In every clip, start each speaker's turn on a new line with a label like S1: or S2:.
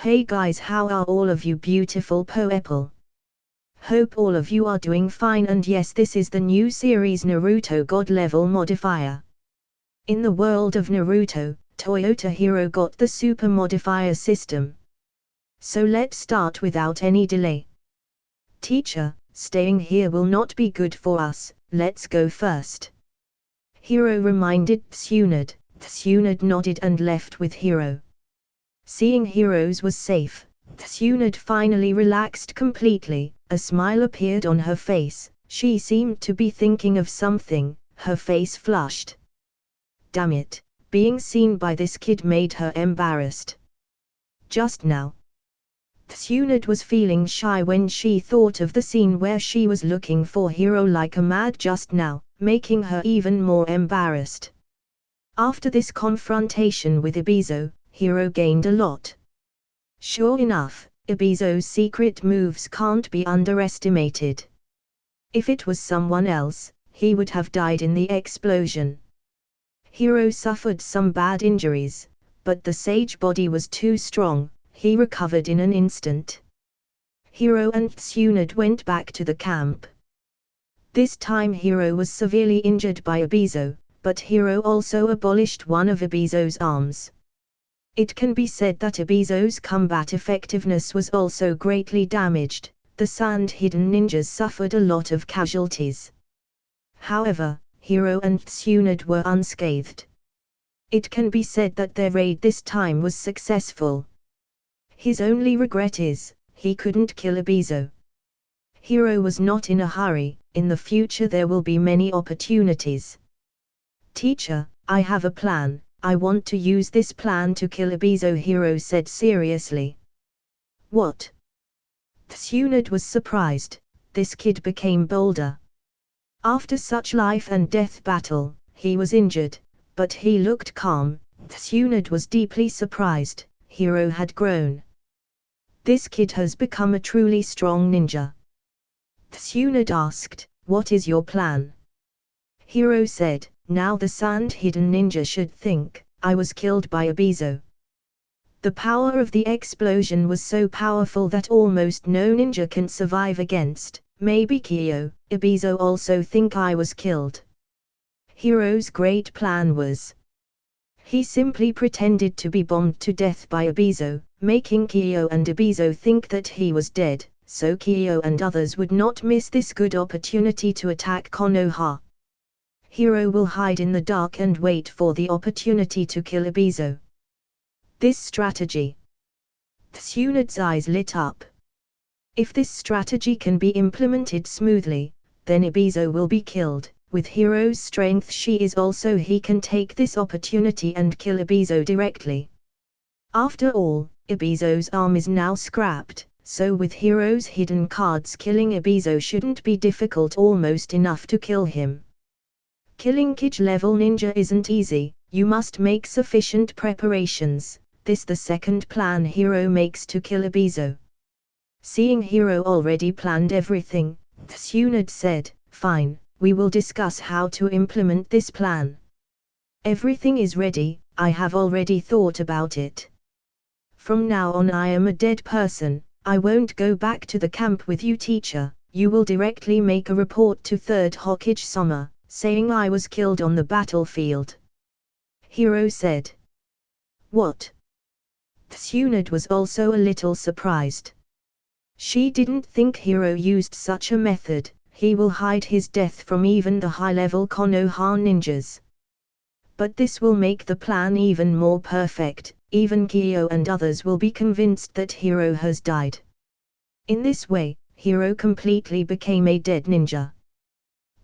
S1: Hey guys, how are all of you beautiful people? Hope all of you are doing fine, and yes, this is the new series Naruto God Level Modifier. In the world of Naruto, Toyota Hero got the Super Modifier system. So let's start without any delay. Teacher, staying here will not be good for us, let's go first. Hiro reminded Tsunade. Tsunade nodded and left with Hiro. Seeing Hiro's was safe, Tsunade finally relaxed completely. A smile appeared on her face. She seemed to be thinking of something. Her face flushed. Damn it, being seen by this kid made her embarrassed. Just now, Tsunade was feeling shy when she thought of the scene where she was looking for Hiro like a mad just now, making her even more embarrassed. After this confrontation with Ibizo, Hiro gained a lot. Sure enough, Ibizo's secret moves can't be underestimated. If it was someone else, he would have died in the explosion. Hiro suffered some bad injuries, but the sage body was too strong. He recovered in an instant. Hiro and Tsunade went back to the camp. This time Hiro was severely injured by Ibizo, but Hiro also abolished one of Ibizo's arms. It can be said that Ibizo's combat effectiveness was also greatly damaged. The Sand Hidden Ninjas suffered a lot of casualties. However, Hiro and Tsunade were unscathed. It can be said that their raid this time was successful. His only regret is, he couldn't kill Ibizo. Hiro was not in a hurry. In the future there will be many opportunities. Teacher, I have a plan. I want to use this plan to kill Ibizo, Hiro said seriously. What? Tsunade was surprised. This kid became bolder. After such life and death battle, he was injured, but he looked calm. Tsunade was deeply surprised. Hiro had grown. This kid has become a truly strong ninja. Tsunade asked, what is your plan? Hiro said, now the Sand Hidden Ninja should think, I was killed by Ibizo. The power of the explosion was so powerful that almost no ninja can survive against. Maybe Kyo, Ibizo also think I was killed. Hiro's great plan was, he simply pretended to be bombed to death by Ibizo, making Kyo and Ibizo think that he was dead, so Kyo and others would not miss this good opportunity to attack Konoha. Hiro will hide in the dark and wait for the opportunity to kill Ibizo. This strategy. Tsunade's eyes lit up. If this strategy can be implemented smoothly, then Ibizo will be killed. With Hiro's strength he can take this opportunity and kill Ibizo directly. After all, Ibizo's arm is now scrapped, so with Hiro's hidden cards killing Ibizo shouldn't be difficult, almost enough to kill him. Killing Kage level ninja isn't easy, you must make sufficient preparations. This the second plan Hiro makes to kill Ibizo. Seeing Hiro already planned everything, Tsunade said, fine, we will discuss how to implement this plan. Everything is ready, I have already thought about it. From now on I am a dead person, I won't go back to the camp with you, teacher. You will directly make a report to 3rd Hokage Soma, saying I was killed on the battlefield. Hiro said. What? Tsunade was also a little surprised. She didn't think Hiro used such a method. He will hide his death from even the high-level Konoha ninjas. But this will make the plan even more perfect. Even Kyo and others will be convinced that Hiro has died. In this way, Hiro completely became a dead ninja.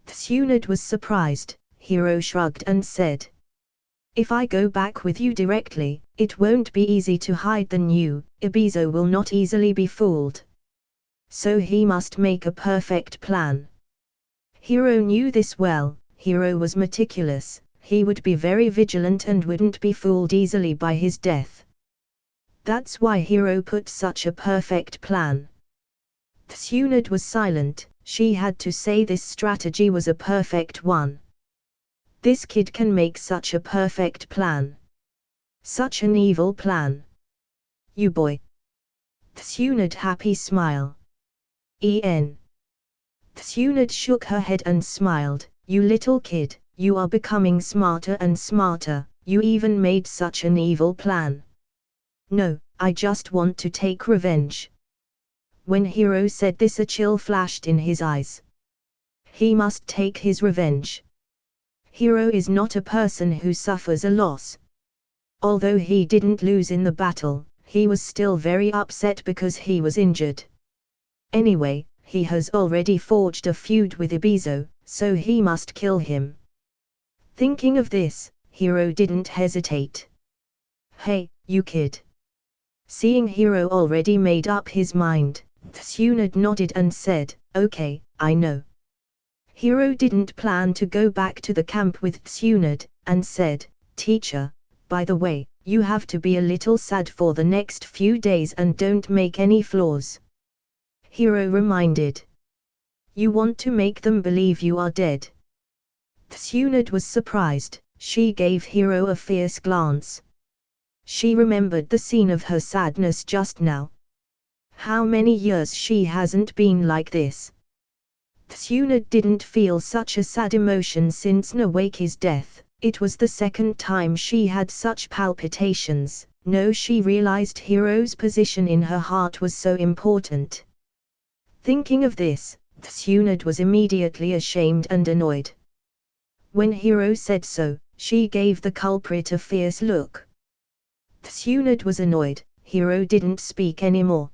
S1: Tsunade was surprised. Hiro shrugged and said, if I go back with you directly, it won't be easy to hide the new. Ibizo will not easily be fooled. So he must make a perfect plan. Hiro knew this well. Hiro was meticulous. He would be very vigilant and wouldn't be fooled easily by his death. That's why Hiro put such a perfect plan. Tsunade was silent. She had to say this strategy was a perfect one. This kid can make such a perfect plan. Such an evil plan. You boy. Tsunade happy smile. Tsunade shook her head and smiled. You little kid, you are becoming smarter and smarter, you even made such an evil plan. No, I just want to take revenge. When Hiro said this, a chill flashed in his eyes. He must take his revenge. Hiro is not a person who suffers a loss. Although he didn't lose in the battle, he was still very upset because he was injured. Anyway, he has already forged a feud with Ebizo, so he must kill him. Thinking of this, Hiro didn't hesitate. Hey, you kid. Seeing Hiro already made up his mind, Tsunade nodded and said, okay, I know. Hiro didn't plan to go back to the camp with Tsunade, and said, teacher, by the way, you have to be a little sad for the next few days and don't make any flaws. Hiro reminded. You want to make them believe you are dead. Tsunade was surprised. She gave Hiro a fierce glance. She remembered the scene of her sadness just now. How many years she hasn't been like this. Tsunade didn't feel such a sad emotion since Nawaki's death. It was the second time she had such palpitations. No, she realized Hiro's position in her heart was so important. Thinking of this, Tsunade was immediately ashamed and annoyed. When Hiro said so, she gave the culprit a fierce look. Tsunade was annoyed. Hiro didn't speak anymore.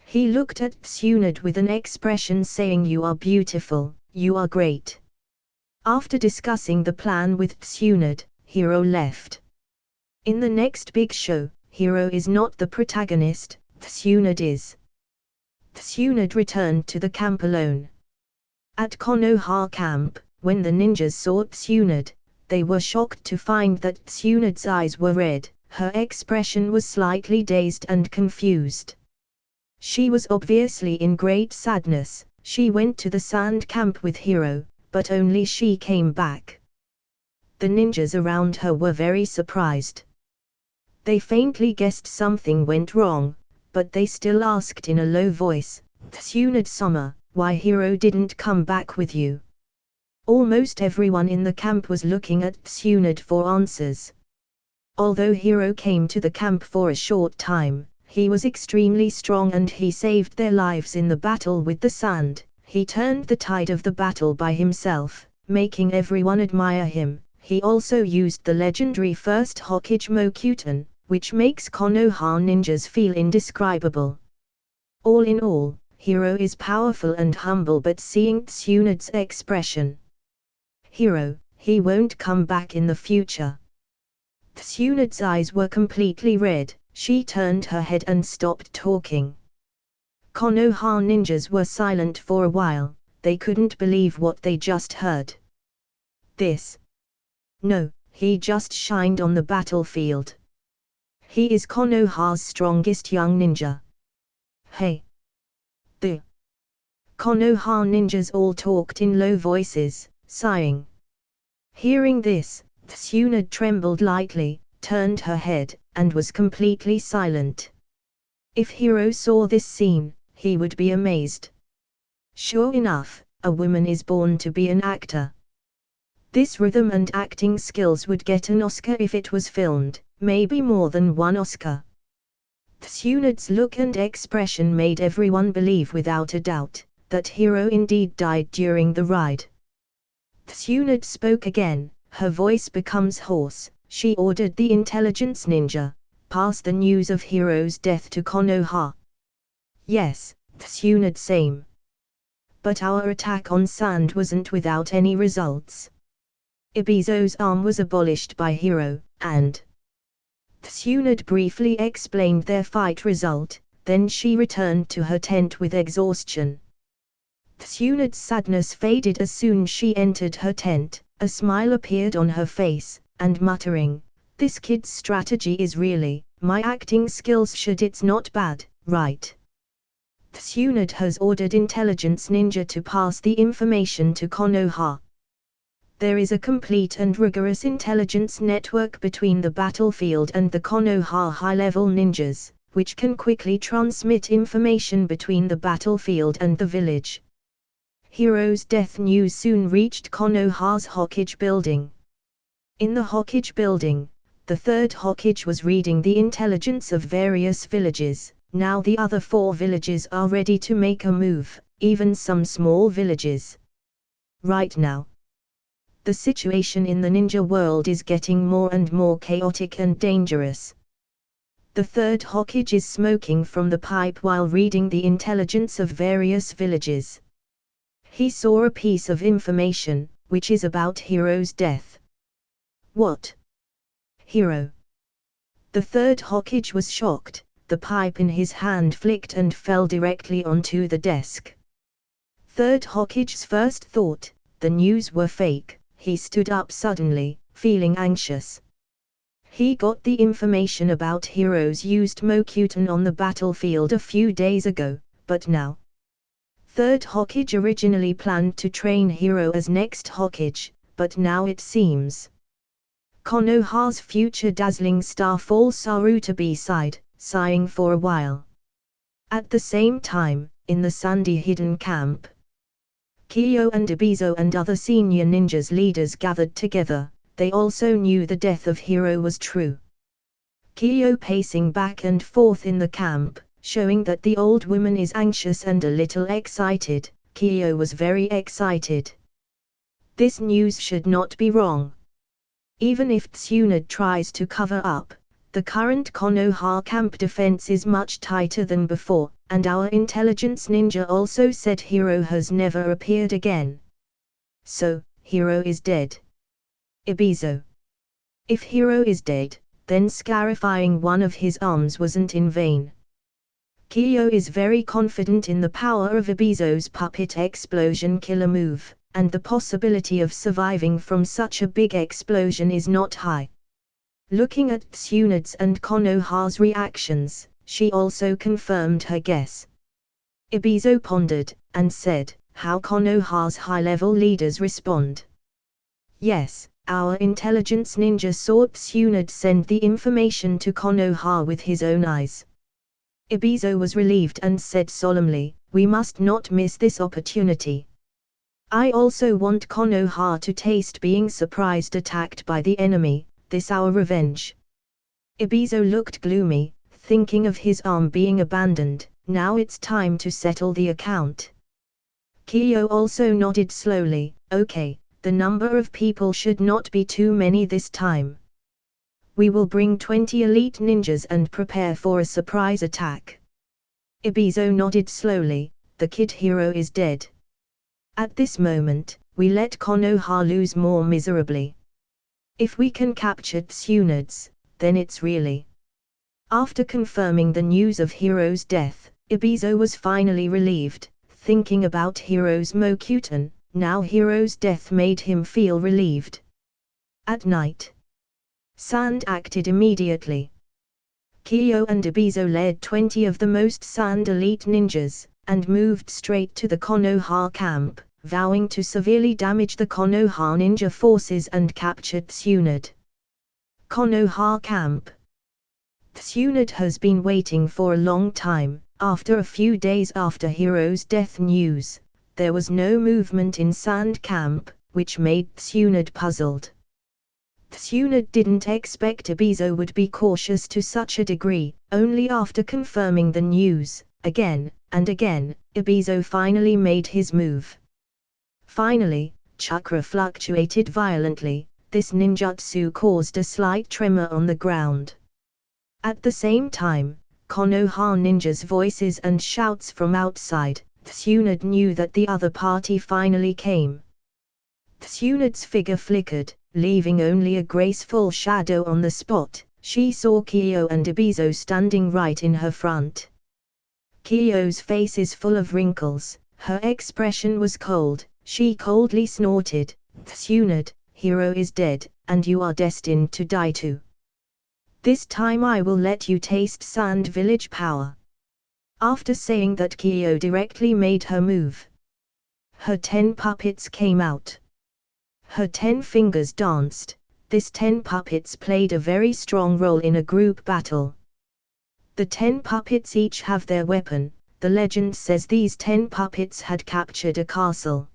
S1: He looked at Tsunade with an expression saying, you are beautiful, you are great. After discussing the plan with Tsunade, Hiro left. In the next big show, Hiro is not the protagonist, Tsunade is. Tsunade returned to the camp alone. At Konoha camp, when the ninjas saw Tsunade, they were shocked to find that Tsunade's eyes were red, her expression was slightly dazed and confused. She was obviously in great sadness. She went to the sand camp with Hiro, but only she came back. The ninjas around her were very surprised. They faintly guessed something went wrong, but they still asked in a low voice, Tsunade-sama, why Hiro didn't come back with you? Almost everyone in the camp was looking at Tsunade for answers. Although Hiro came to the camp for a short time, he was extremely strong and he saved their lives in the battle with the sand. He turned the tide of the battle by himself, making everyone admire him. He also used the legendary first Hokage Mokuton, which makes Konoha ninjas feel indescribable. All in all, Hiro is powerful and humble, but seeing Tsunade's expression, Hiro, he won't come back in the future. Tsunade's eyes were completely red. She turned her head and stopped talking. Konoha ninjas were silent for a while. They couldn't believe what they just heard. This? No, he just shined on the battlefield. He is Konoha's strongest young ninja. Hey! The Konoha ninjas all talked in low voices, sighing. Hearing this, Tsunade trembled lightly, turned her head, and was completely silent. If Hiro saw this scene, he would be amazed. Sure enough, a woman is born to be an actor. This rhythm and acting skills would get an Oscar if it was filmed, maybe more than one Oscar. Tsunade's look and expression made everyone believe without a doubt that Hiro indeed died during the ride. Tsunade spoke again, her voice becomes hoarse. She ordered the intelligence ninja, pass the news of Hiro's death to Konoha. Yes, Tsunade same. But our attack on sand wasn't without any results. Ebizo's arm was abolished by Hiro, and Tsunade briefly explained their fight result, then she returned to her tent with exhaustion. Tsunade's sadness faded as soon as she entered her tent, a smile appeared on her face, and muttering, this kid's strategy is really, my acting skills should it's not bad, right? Tsunade has ordered intelligence ninja to pass the information to Konoha. There is a complete and rigorous intelligence network between the battlefield and the Konoha high-level ninjas. which can quickly transmit information between the battlefield and the village. Hiro's death news soon reached Konoha's Hokage building. In the Hokage building, the third Hokage was reading the intelligence of various villages. Now the other 4 villages are ready to make a move, even some small villages. Right now, the situation in the ninja world is getting more and more chaotic and dangerous. The third Hokage is smoking from the pipe while reading the intelligence of various villages. He saw a piece of information, which is about Hiro's death. What? Hiro? The third Hokage was shocked. The pipe in his hand flicked and fell directly onto the desk. Third Hokage's first thought, the news were fake. He stood up suddenly, feeling anxious. He got the information about Hiro's used Mokuton on the battlefield a few days ago, but now. Third Hokage originally planned to train Hiro as next Hokage, but now it seems Konoha's future dazzling star falls to be side, sighing for a while. At the same time, in the Sandy Hidden Camp, Kyo and Ebizo and other senior ninjas leaders gathered together. They also knew the death of Hiro was true. Kyo pacing back and forth in the camp, showing that the old woman is anxious and a little excited. Kyo was very excited. This news should not be wrong. Even if Tsunade tries to cover up, the current Konoha camp defense is much tighter than before, and our intelligence ninja also said Hiro has never appeared again. So, Hiro is dead. Ebizo. If Hiro is dead, then scarifying one of his arms wasn't in vain. Kyo is very confident in the power of Ebizo's puppet explosion killer move, and the possibility of surviving from such a big explosion is not high. Looking at Tsunade's and Konoha's reactions, she also confirmed her guess. Ebizo pondered, and said, how Konoha's high-level leaders respond. Yes, our intelligence ninja saw Tsunade send the information to Konoha with his own eyes. Ebizo was relieved and said solemnly, we must not miss this opportunity. I also want Konoha to taste being surprised attacked by the enemy, this our revenge. Ebizo looked gloomy, thinking of his arm being abandoned. Now it's time to settle the account. Kyo also nodded slowly, okay. The number of people should not be too many this time. We will bring 20 elite ninjas and prepare for a surprise attack. Ebizo nodded slowly, the kid Hiro is dead. At this moment, we let Konoha lose more miserably. If we can capture Tsunade's, then it's really. After confirming the news of Hiro's death, Ebizo was finally relieved, thinking about Hiro's Mokuton. Now Hiro's death made him feel relieved. At night, Sand acted immediately. Kyo and Ebizo led 20 of the most Sand elite ninjas, and moved straight to the Konoha camp, vowing to severely damage the Konoha ninja forces and capture Tsunade. Konoha camp. Tsunade has been waiting for a long time. After a few days after Hiro's death news, there was no movement in Sand Camp, which made Tsunade puzzled. Tsunade didn't expect Ebizo would be cautious to such a degree. Only after confirming the news, again and again, Ebizo finally made his move. Finally, chakra fluctuated violently. This ninjutsu caused a slight tremor on the ground. At the same time, Konoha ninjas' voices and shouts from outside. Tsunade knew that the other party finally came. Tsunade's figure flickered, leaving only a graceful shadow on the spot. She saw Kyo and Ebizo standing right in her front. Kyo's face is full of wrinkles, her expression was cold. She coldly snorted, Tsunade, Hiro is dead, and you are destined to die too. This time I will let you taste Sand Village power. After saying that, Kyo directly made her move. Her 10 puppets came out. Her 10 fingers danced. This 10 puppets played a very strong role in a group battle. The 10 puppets each have their weapon. The legend says these 10 puppets had captured a castle.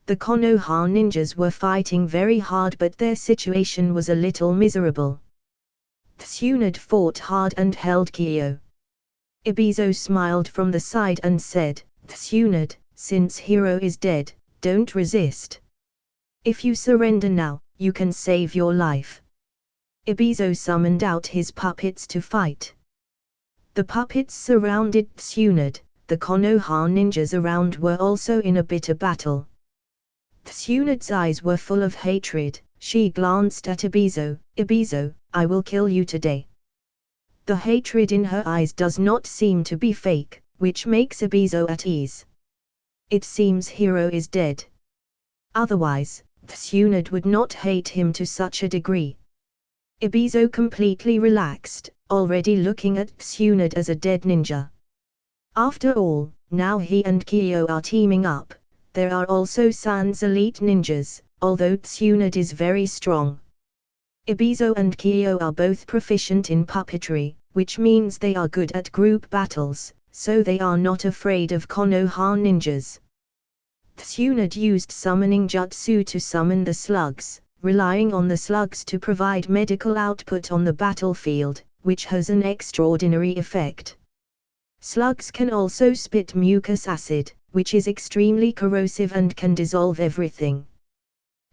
S1: The Konoha ninjas were fighting very hard, but their situation was a little miserable. Tsunade fought hard and held Kyo. Ibizo smiled from the side and said, "Tsunade, since Hiro is dead, don't resist. If you surrender now, you can save your life." Ibizo summoned out his puppets to fight. The puppets surrounded Tsunade. The Konoha ninjas around were also in a bitter battle. Tsunade's eyes were full of hatred. She glanced at Ibizo. "Ibizo, I will kill you today." The hatred in her eyes does not seem to be fake, which makes Ibizo at ease. It seems Hiro is dead. Otherwise, Tsunade would not hate him to such a degree. Ibizo completely relaxed, already looking at Tsunade as a dead ninja. After all, now he and Kyo are teaming up. There are also Sans elite ninjas, although Tsunade is very strong. Ibizo and Kyo are both proficient in puppetry, which means they are good at group battles, so they are not afraid of Konoha ninjas. Tsunade used summoning jutsu to summon the slugs, relying on the slugs to provide medical output on the battlefield, which has an extraordinary effect. Slugs can also spit mucus acid, which is extremely corrosive and can dissolve everything.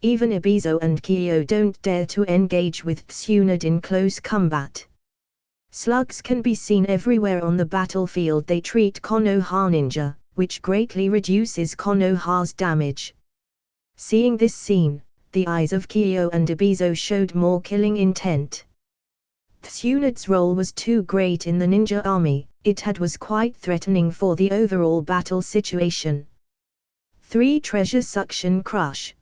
S1: Even Ibizo and Kyo don't dare to engage with Tsunade in close combat. Slugs can be seen everywhere on the battlefield. They treat Konoha ninja, which greatly reduces Konoha's damage. Seeing this scene, the eyes of Kyo and Ibizo showed more killing intent. Tsunade's role was too great in the ninja army. It was quite threatening for the overall battle situation. 3 treasure suction crush.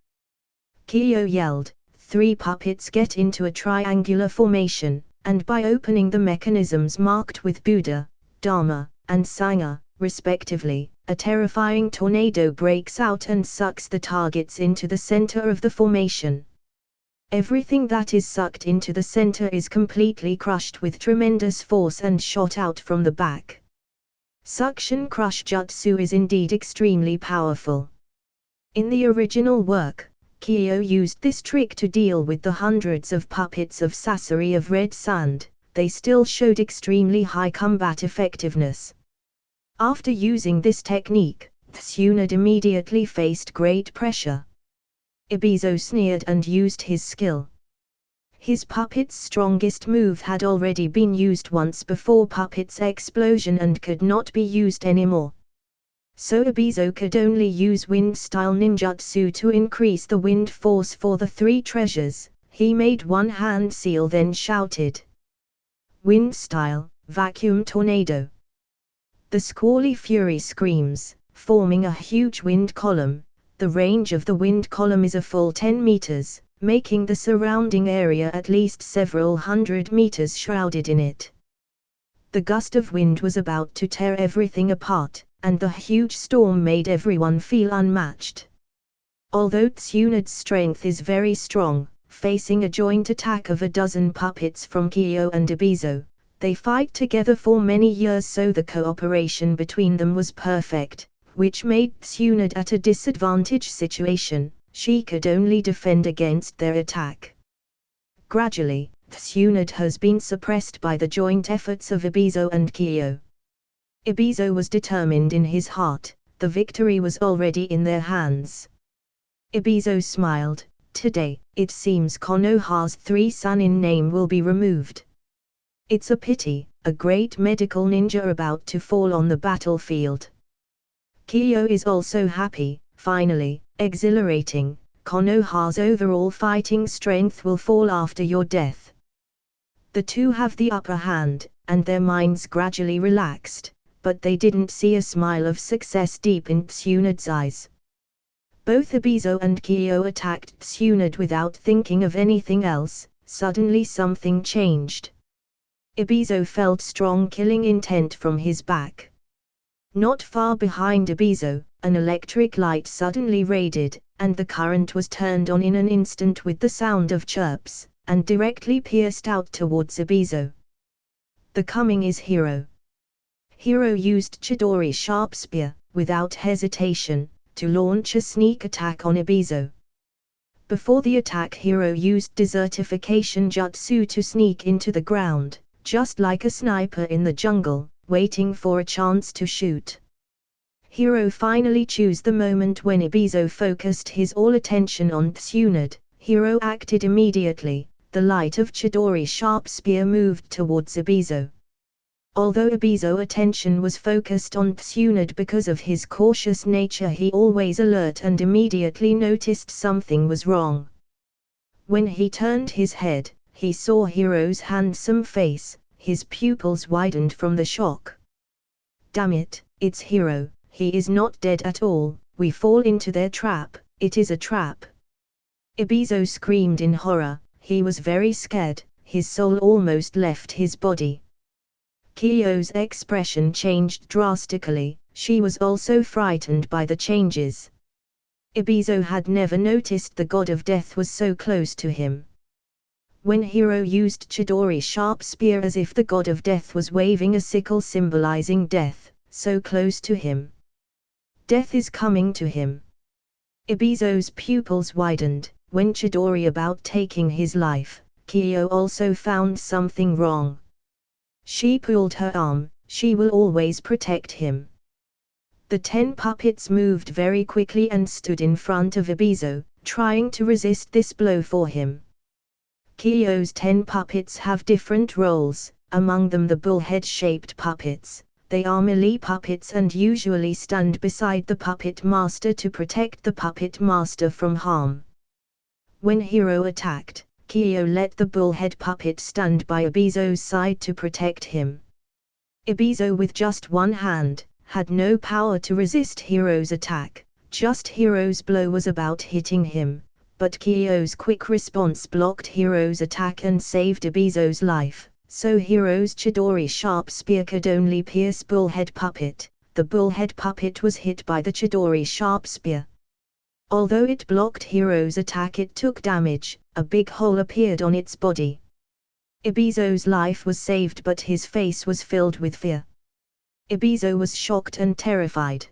S1: Kyo yelled. 3 puppets get into a triangular formation, and by opening the mechanisms marked with Buddha, Dharma, and Sangha, respectively, a terrifying tornado breaks out and sucks the targets into the center of the formation. Everything that is sucked into the center is completely crushed with tremendous force and shot out from the back. Suction crush jutsu is indeed extremely powerful. In the original work, Kyo used this trick to deal with the hundreds of puppets of Sasori of Red Sand. They still showed extremely high combat effectiveness. After using this technique, Tsunade immediately faced great pressure. Ibizo sneered and used his skill. His puppet's strongest move had already been used once before Puppet's explosion and could not be used anymore. So Ibizo could only use wind-style ninjutsu to increase the wind force for the 3 treasures. He made one hand seal, then shouted, "Wind-style, vacuum tornado." The squally fury screams, forming a huge wind column. The range of the wind column is a full 10 meters, making the surrounding area at least several hundred meters shrouded in it. The gust of wind was about to tear everything apart, and the huge storm made everyone feel unmatched. Although Tsunade's strength is very strong, facing a joint attack of a dozen puppets from Kyo and Ibizo, they fight together for many years, so the cooperation between them was perfect, which made Tsunade at a disadvantaged situation. She could only defend against their attack. Gradually, Tsunade has been suppressed by the joint efforts of Ibizo and Kyo. Ibizo was determined in his heart. The victory was already in their hands. Ibizo smiled. "Today, it seems Konoha's 3 Sannin name will be removed. It's a pity, a great medical ninja about to fall on the battlefield." Kyo is also happy. Finally, exhilarating. "Konoha's overall fighting strength will fall after your death." The 2 have the upper hand, and their minds gradually relaxed, but they didn't see a smile of success deep in Tsunade's eyes. Both Ibizo and Kyo attacked Tsunade without thinking of anything else. Suddenly something changed. Ibizo felt strong killing intent from his back. Not far behind Ibizo, an electric light suddenly radiated, and the current was turned on in an instant with the sound of chirps, and directly pierced out towards Ibizo. The coming is Hiro. Hiro used Chidori's sharp spear, without hesitation, to launch a sneak attack on Ebizo. Before the attack, Hiro used desertification jutsu to sneak into the ground, just like a sniper in the jungle, waiting for a chance to shoot. Hiro finally chose the moment when Ebizo focused his all attention on Tsunade. Hiro acted immediately. The light of Chidori's sharp spear moved towards Ebizo. Although Ebizo's attention was focused on Tsunade because of his cautious nature, he always alert and immediately noticed something was wrong. When he turned his head, he saw Hiro's handsome face. His pupils widened from the shock. Damn it, it's Hiro. He is not dead at all. We fall into their trap. It is a trap. Ebizo screamed in horror. He was very scared. His soul almost left his body. Kiyo's expression changed drastically. She was also frightened by the changes. Ebizo had never noticed the god of death was so close to him. When Hiro used Chidori's sharp spear as if the god of death was waving a sickle symbolizing death, so close to him. Death is coming to him. Ebizo's pupils widened. When Chidori about taking his life, Kiyo also found something wrong. She pulled her arm. She will always protect him. The 10 puppets moved very quickly and stood in front of Ebizo, trying to resist this blow for him. Kiyo's 10 puppets have different roles, among them the bullhead-shaped puppets. They are melee puppets and usually stand beside the puppet master to protect the puppet master from harm. When Hiro attacked, Kiyo let the bullhead puppet stand by Ebizo's side to protect him. Ebizo, with just one hand, had no power to resist Hiro's attack. Just Hiro's blow was about hitting him, but Kiyo's quick response blocked Hiro's attack and saved Ebizo's life. So Hiro's Chidori sharp spear could only pierce bullhead puppet. The bullhead puppet was hit by the Chidori sharp spear. Although it blocked Hiro's attack, it took damage. A big hole appeared on its body. Ebizo's life was saved, but his face was filled with fear. Ebizo was shocked and terrified.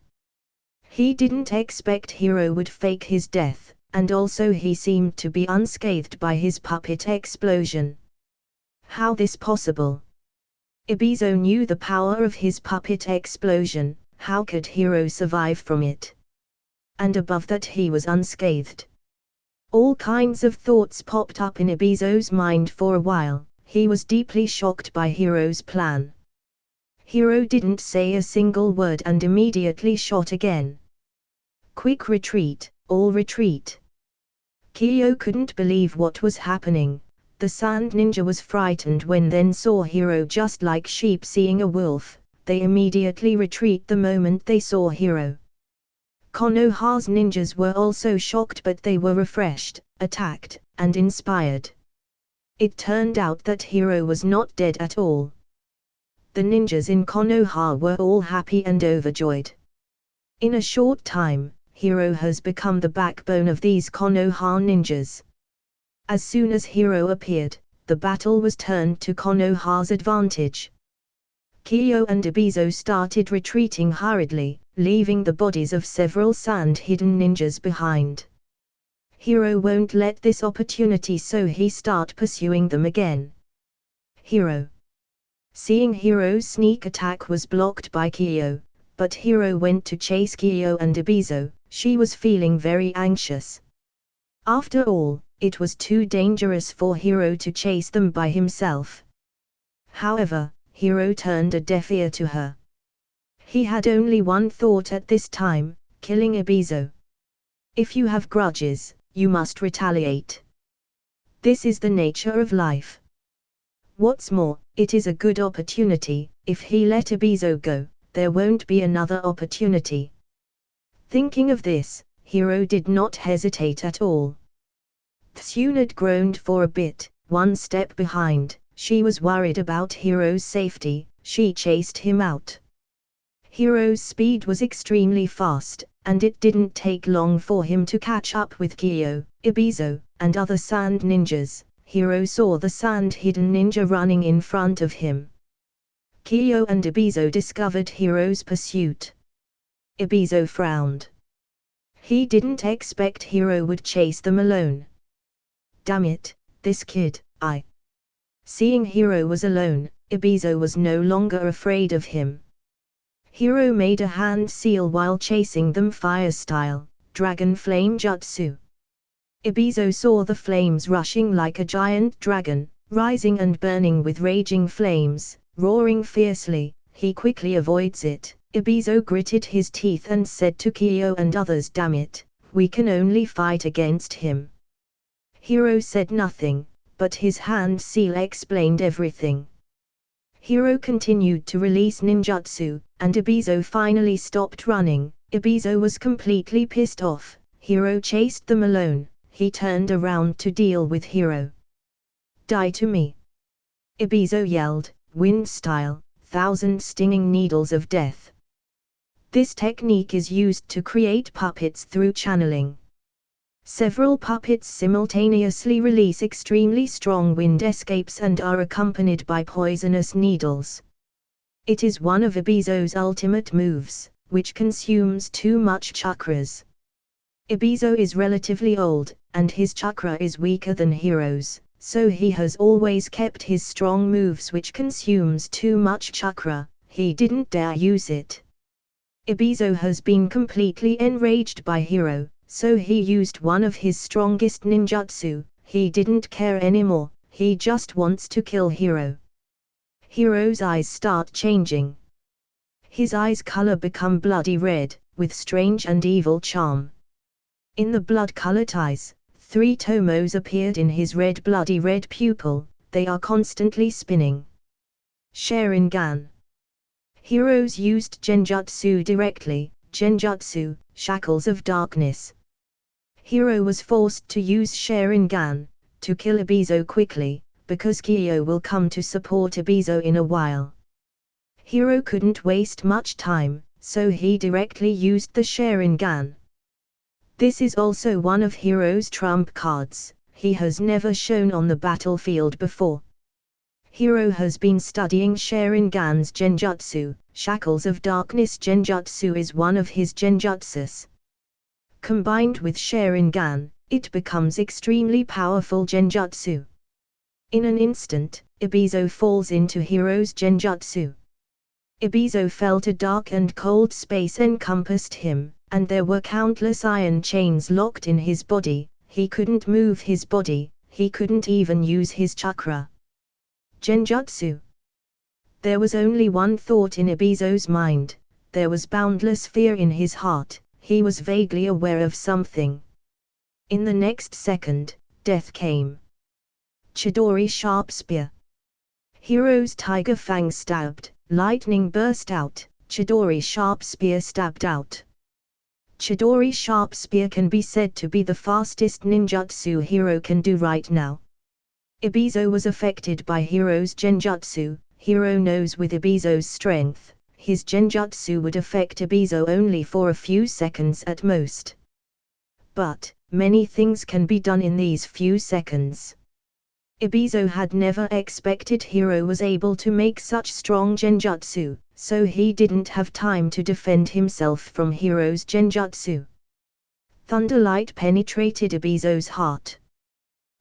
S1: He didn't expect Hiro would fake his death, and also he seemed to be unscathed by his puppet explosion. How this possible? Ebizo knew the power of his puppet explosion. How could Hiro survive from it? And above that, he was unscathed. All kinds of thoughts popped up in Ebizo's mind for a while. He was deeply shocked by Hiro's plan. Hiro didn't say a single word and immediately shot again. Quick retreat, all retreat. Kiyo couldn't believe what was happening. The sand ninja was frightened when then saw Hiro, just like sheep seeing a wolf. They immediately retreat the moment they saw Hiro. Konoha's ninjas were also shocked, but they were refreshed, attacked, and inspired. It turned out that Hiro was not dead at all. The ninjas in Konoha were all happy and overjoyed. In a short time, Hiro has become the backbone of these Konoha ninjas. As soon as Hiro appeared, the battle was turned to Konoha's advantage. Kiyo and Ebizo started retreating hurriedly, leaving the bodies of several sand-hidden ninjas behind. Hiro won't let this opportunity, so he start pursuing them again. Hiro. Seeing Hiro's sneak attack was blocked by Kiyo, but Hiro went to chase Kiyo and Ebizo. She was feeling very anxious. After all, it was too dangerous for Hiro to chase them by himself. However, Hiro turned a deaf ear to her. He had only one thought at this time: killing Ebizo. If you have grudges, you must retaliate. This is the nature of life. What's more, it is a good opportunity. If he let Ebizo go, there won't be another opportunity. Thinking of this, Hiro did not hesitate at all. Tsunade groaned for a bit, one step behind. She was worried about Hiro's safety. She chased him out. Hiro's speed was extremely fast, and it didn't take long for him to catch up with Kiyo, Ebizo, and other sand ninjas. Hiro saw the sand-hidden ninja running in front of him. Kiyo and Ebizo discovered Hiro's pursuit. Ebizo frowned. He didn't expect Hiro would chase them alone. Damn it, this kid, Seeing Hiro was alone, Ebizo was no longer afraid of him. Hiro made a hand seal while chasing them fire-style, dragon flame jutsu. Ebizo saw the flames rushing like a giant dragon, rising and burning with raging flames, roaring fiercely. He quickly avoids it. Ebizo gritted his teeth and said to Kiyo and others, "Damn it, we can only fight against him." Hiro said nothing, but his hand seal explained everything. Hiro continued to release ninjutsu, and Ebizo finally stopped running. Ebizo was completely pissed off. Hiro chased them alone. He turned around to deal with Hiro. "Die to me!" Ebizo yelled, wind style, 1,000 stinging needles of death. This technique is used to create puppets through channeling. Several puppets simultaneously release extremely strong wind escapes and are accompanied by poisonous needles. It is one of Ebizo's ultimate moves, which consumes too much chakras. Ebizo is relatively old, and his chakra is weaker than Hiro's, so he has always kept his strong moves which consumes too much chakra. He didn't dare use it. Ebizo has been completely enraged by Hiro, so he used one of his strongest ninjutsu. He didn't care anymore, he just wants to kill Hiro. Hiro's eyes start changing. His eyes' color become bloody red, with strange and evil charm. In the blood-colored eyes, 3 tomos appeared in his bloody red pupil. They are constantly spinning. Sharingan. Hiro's used Genjutsu directly. Genjutsu, Shackles of Darkness. Hiro was forced to use Sharingan to kill Ebizo quickly, because Kiyo will come to support Ebizo in a while. Hiro couldn't waste much time, so he directly used the Sharingan. This is also one of Hiro's trump cards. He has never shown on the battlefield before. Hiro has been studying Sharingan's Genjutsu. Shackles of Darkness Genjutsu is one of his Genjutsus. Combined with Sharingan, it becomes extremely powerful Genjutsu. In an instant, Ebizo falls into Hiro's Genjutsu. Ebizo felt a dark and cold space encompassed him, and there were countless iron chains locked in his body. He couldn't move his body, he couldn't even use his chakra. Genjutsu. There was only one thought in Ebizo's mind. There was boundless fear in his heart. He was vaguely aware of something. In the next second, death came. Chidori Sharp Spear. Hiro's Tiger Fang stabbed, lightning burst out, Chidori Sharp Spear stabbed out. Chidori Sharp Spear can be said to be the fastest ninjutsu Hiro can do right now. Ebizo was affected by Hiro's Genjutsu. Hiro knows with Ebizo's strength, his Genjutsu would affect Ebizo only for a few seconds at most. But, many things can be done in these few seconds. Ebizo had never expected Hiro was able to make such strong Genjutsu, so he didn't have time to defend himself from Hiro's Genjutsu. Thunderlight penetrated Ebizo's heart.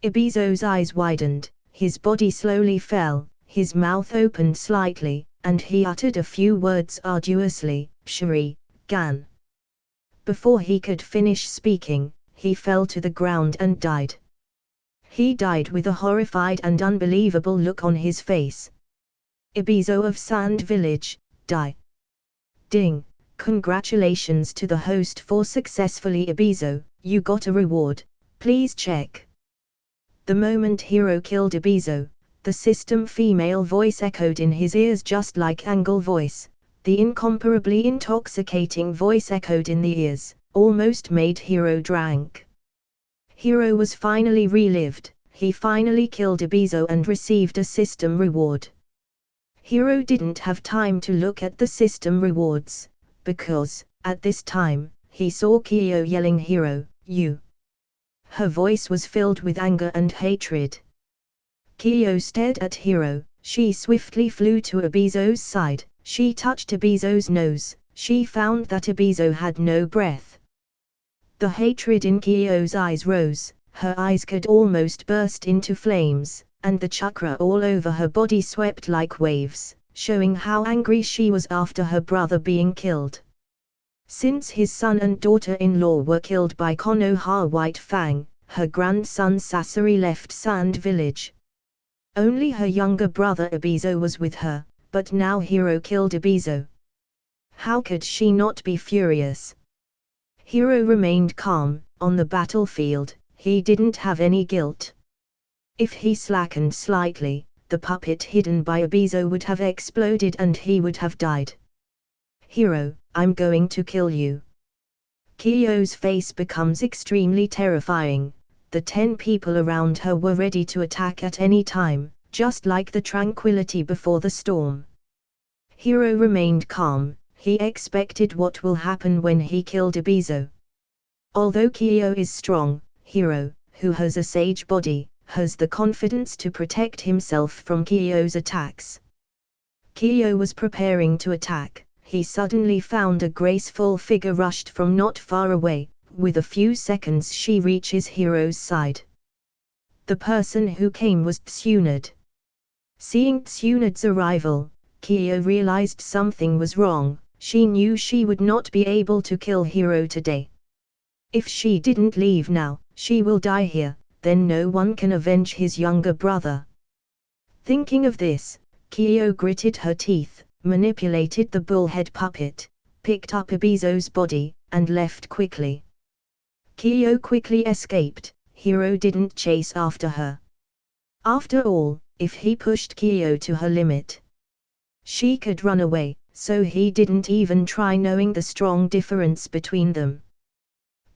S1: Ebizo's eyes widened, his body slowly fell, his mouth opened slightly, and he uttered a few words arduously, Shuri-gan. Before he could finish speaking, he fell to the ground and died. He died with a horrified and unbelievable look on his face. Ebizo of Sand Village, die. Ding, congratulations to the host for successfully Ebizo, you got a reward, please check. The moment Hiro killed Ebizo, the system female voice echoed in his ears just like Angle voice. The incomparably intoxicating voice echoed in the ears, almost made Hiro drunk. Hiro was finally relived, he finally killed Ebizo and received a system reward. Hiro didn't have time to look at the system rewards, because, at this time, he saw Kiyo yelling Hiro, you. Her voice was filled with anger and hatred. Kiyo stared at Hiro, She swiftly flew to Ebizo's side. She touched Ebizo's nose. She found that Ebizo had no breath. The hatred in Kiyo's eyes rose. Her eyes could almost burst into flames, and the chakra all over her body swept like waves, showing how angry she was after her brother being killed. Since his son and daughter-in-law were killed by Konoha White Fang, her grandson Sasori left Sand Village. Only her younger brother Ebizo was with her, but now Hiro killed Ebizo. How could she not be furious? Hiro remained calm. On the battlefield, he didn't have any guilt. If he slackened slightly, the puppet hidden by Ebizo would have exploded and he would have died. Hiro, I'm going to kill you. Kiyo's face becomes extremely terrifying. The 10 people around her were ready to attack at any time, just like the tranquility before the storm. Hiro remained calm. He expected what will happen when he killed Ebizo. Although Kiyo is strong, Hiro, who has a sage body, has the confidence to protect himself from Kiyo's attacks. Kiyo was preparing to attack. He suddenly found a graceful figure rushed from not far away. With a few seconds she reaches Hiro's side. The person who came was Tsunade. Seeing Tsunade's arrival, Kiyo realized something was wrong. She knew she would not be able to kill Hiro today. If she didn't leave now, she will die here, then no one can avenge his younger brother. Thinking of this, Kiyo gritted her teeth, manipulated the bullhead puppet, picked up Ebizo's body, and left quickly. Kiyo quickly escaped. Hiro didn't chase after her. After all, if he pushed Kiyo to her limit, she could run away, so he didn't even try, knowing the strong difference between them.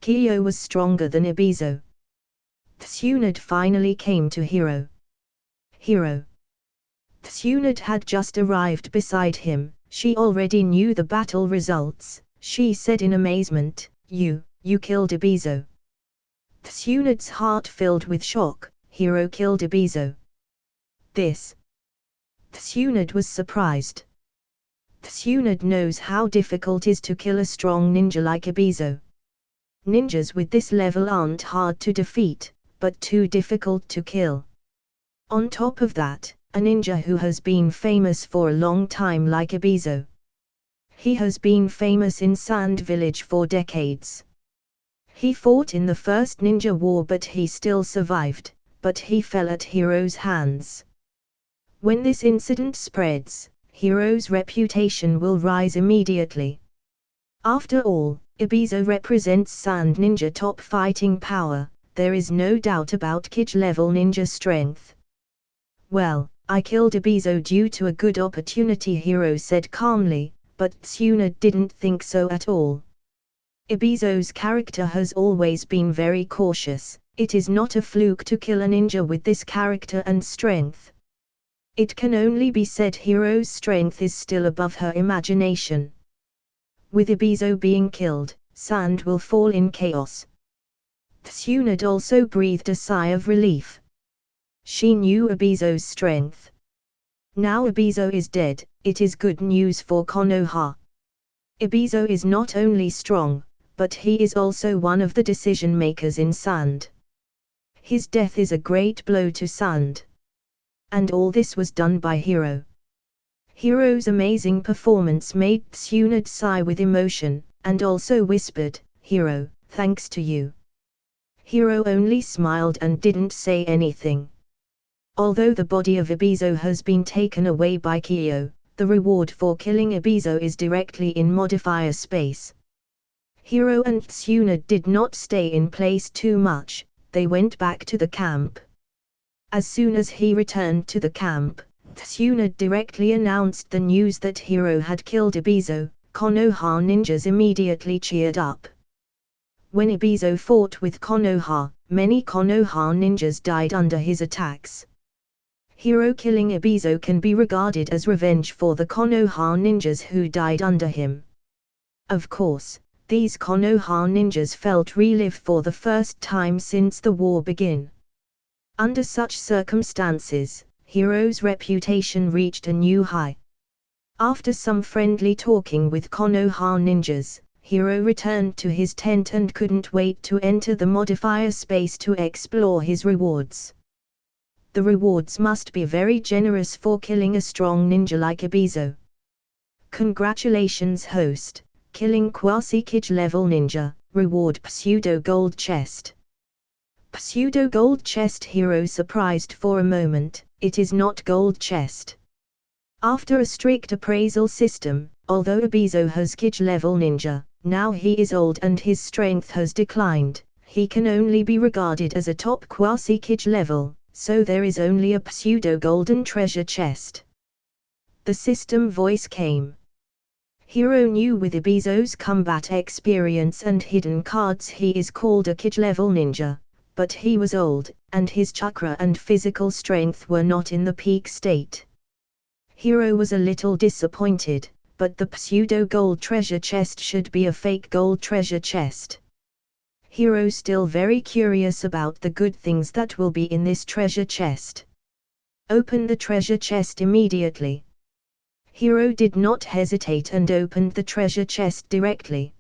S1: Kiyo was stronger than Ebizo. Tsunade finally came to Hiro. Hiro. Tsunade had just arrived beside him. She already knew the battle results. She said in amazement, You killed Ebizo. Tsunade's heart filled with shock. Hiro killed Ebizo. This. Tsunade was surprised. Tsunade knows how difficult it is to kill a strong ninja like Ebizo. Ninjas with this level aren't hard to defeat, but too difficult to kill. On top of that, a ninja who has been famous for a long time like Ebizo. He has been famous in Sand Village for decades. He fought in the first ninja war but he still survived, but he fell at Hiro's hands. When this incident spreads, Hiro's reputation will rise immediately. After all, Ebizo represents Sand Ninja top fighting power. There is no doubt about Kage-level ninja strength. Well, I killed Ebizo due to a good opportunity, Hiro said calmly, but Tsunade didn't think so at all. Ebizo's character has always been very cautious. It is not a fluke to kill a ninja with this character and strength. It can only be said Hiro's strength is still above her imagination. With Ebizo being killed, Sand will fall in chaos. Tsunade also breathed a sigh of relief. She knew Ebizo's strength. Now Ebizo is dead, it is good news for Konoha. Ebizo is not only strong, but he is also one of the decision-makers in Sand. His death is a great blow to Sand. And all this was done by Hiro. Hiro's amazing performance made Tsunade sigh with emotion, and also whispered, Hiro, thanks to you. Hiro only smiled and didn't say anything. Although the body of Ebizo has been taken away by Kiyo, the reward for killing Ebizo is directly in modifier space. Hiro and Tsunade did not stay in place too much, they went back to the camp. As soon as he returned to the camp, Tsunade directly announced the news that Hiro had killed Ebizo. Konoha ninjas immediately cheered up. When Ebizo fought with Konoha, many Konoha ninjas died under his attacks. Hiro killing Ebizo can be regarded as revenge for the Konoha ninjas who died under him. Of course, these Konoha ninjas felt relief for the first time since the war began. Under such circumstances, Hiro's reputation reached a new high. After some friendly talking with Konoha ninjas, Hiro returned to his tent and couldn't wait to enter the modifier space to explore his rewards. The rewards must be very generous for killing a strong ninja like Ebizo. Congratulations host, killing Quasi-Kage level ninja, reward Pseudo Gold Chest. Pseudo Gold Chest. Hiro surprised for a moment, it is not Gold Chest. After a strict appraisal system, although Ebizo has Kage level ninja, now he is old and his strength has declined, he can only be regarded as a top Quasi-Kage level, so there is only a pseudo golden treasure chest. The system voice came. Hiro knew with Ebizo's combat experience and hidden cards he is called a Kage level ninja, but he was old, and his chakra and physical strength were not in the peak state. Hiro was a little disappointed, but the pseudo gold treasure chest should be a fake gold treasure chest. Hiro still very curious about the good things that will be in this treasure chest. Open the treasure chest immediately. Hiro did not hesitate and opened the treasure chest directly.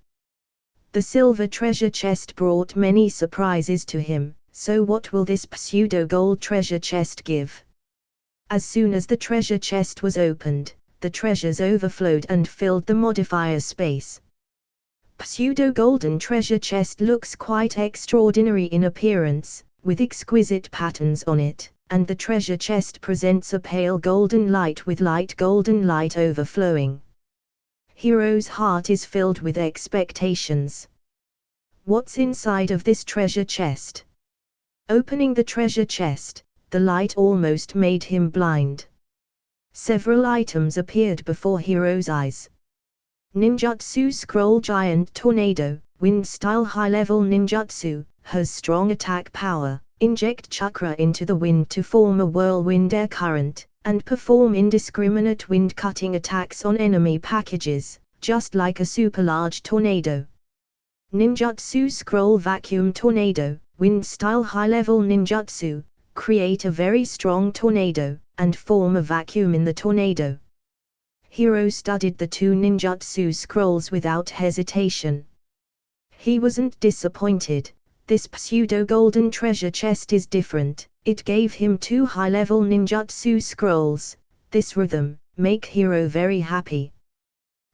S1: The silver treasure chest brought many surprises to him, so what will this pseudo gold treasure chest give? As soon as the treasure chest was opened, the treasures overflowed and filled the modifier space. Pseudo golden treasure chest looks quite extraordinary in appearance, with exquisite patterns on it, and the treasure chest presents a pale golden light with light golden light overflowing. Hiro's heart is filled with expectations. What's inside of this treasure chest? Opening the treasure chest, the light almost made him blind. Several items appeared before Hiro's eyes. Ninjutsu Scroll Giant Tornado, Wind Style High-Level Ninjutsu, has strong attack power, inject chakra into the wind to form a whirlwind air current, and perform indiscriminate wind-cutting attacks on enemy packages, just like a super large tornado. Ninjutsu Scroll Vacuum Tornado, Wind Style High-Level Ninjutsu, create a very strong tornado, and form a vacuum in the tornado. Hiro studied the two ninjutsu scrolls without hesitation. He wasn't disappointed. This pseudo-golden treasure chest is different. It gave him two high-level ninjutsu scrolls. This rhythm make Hiro very happy.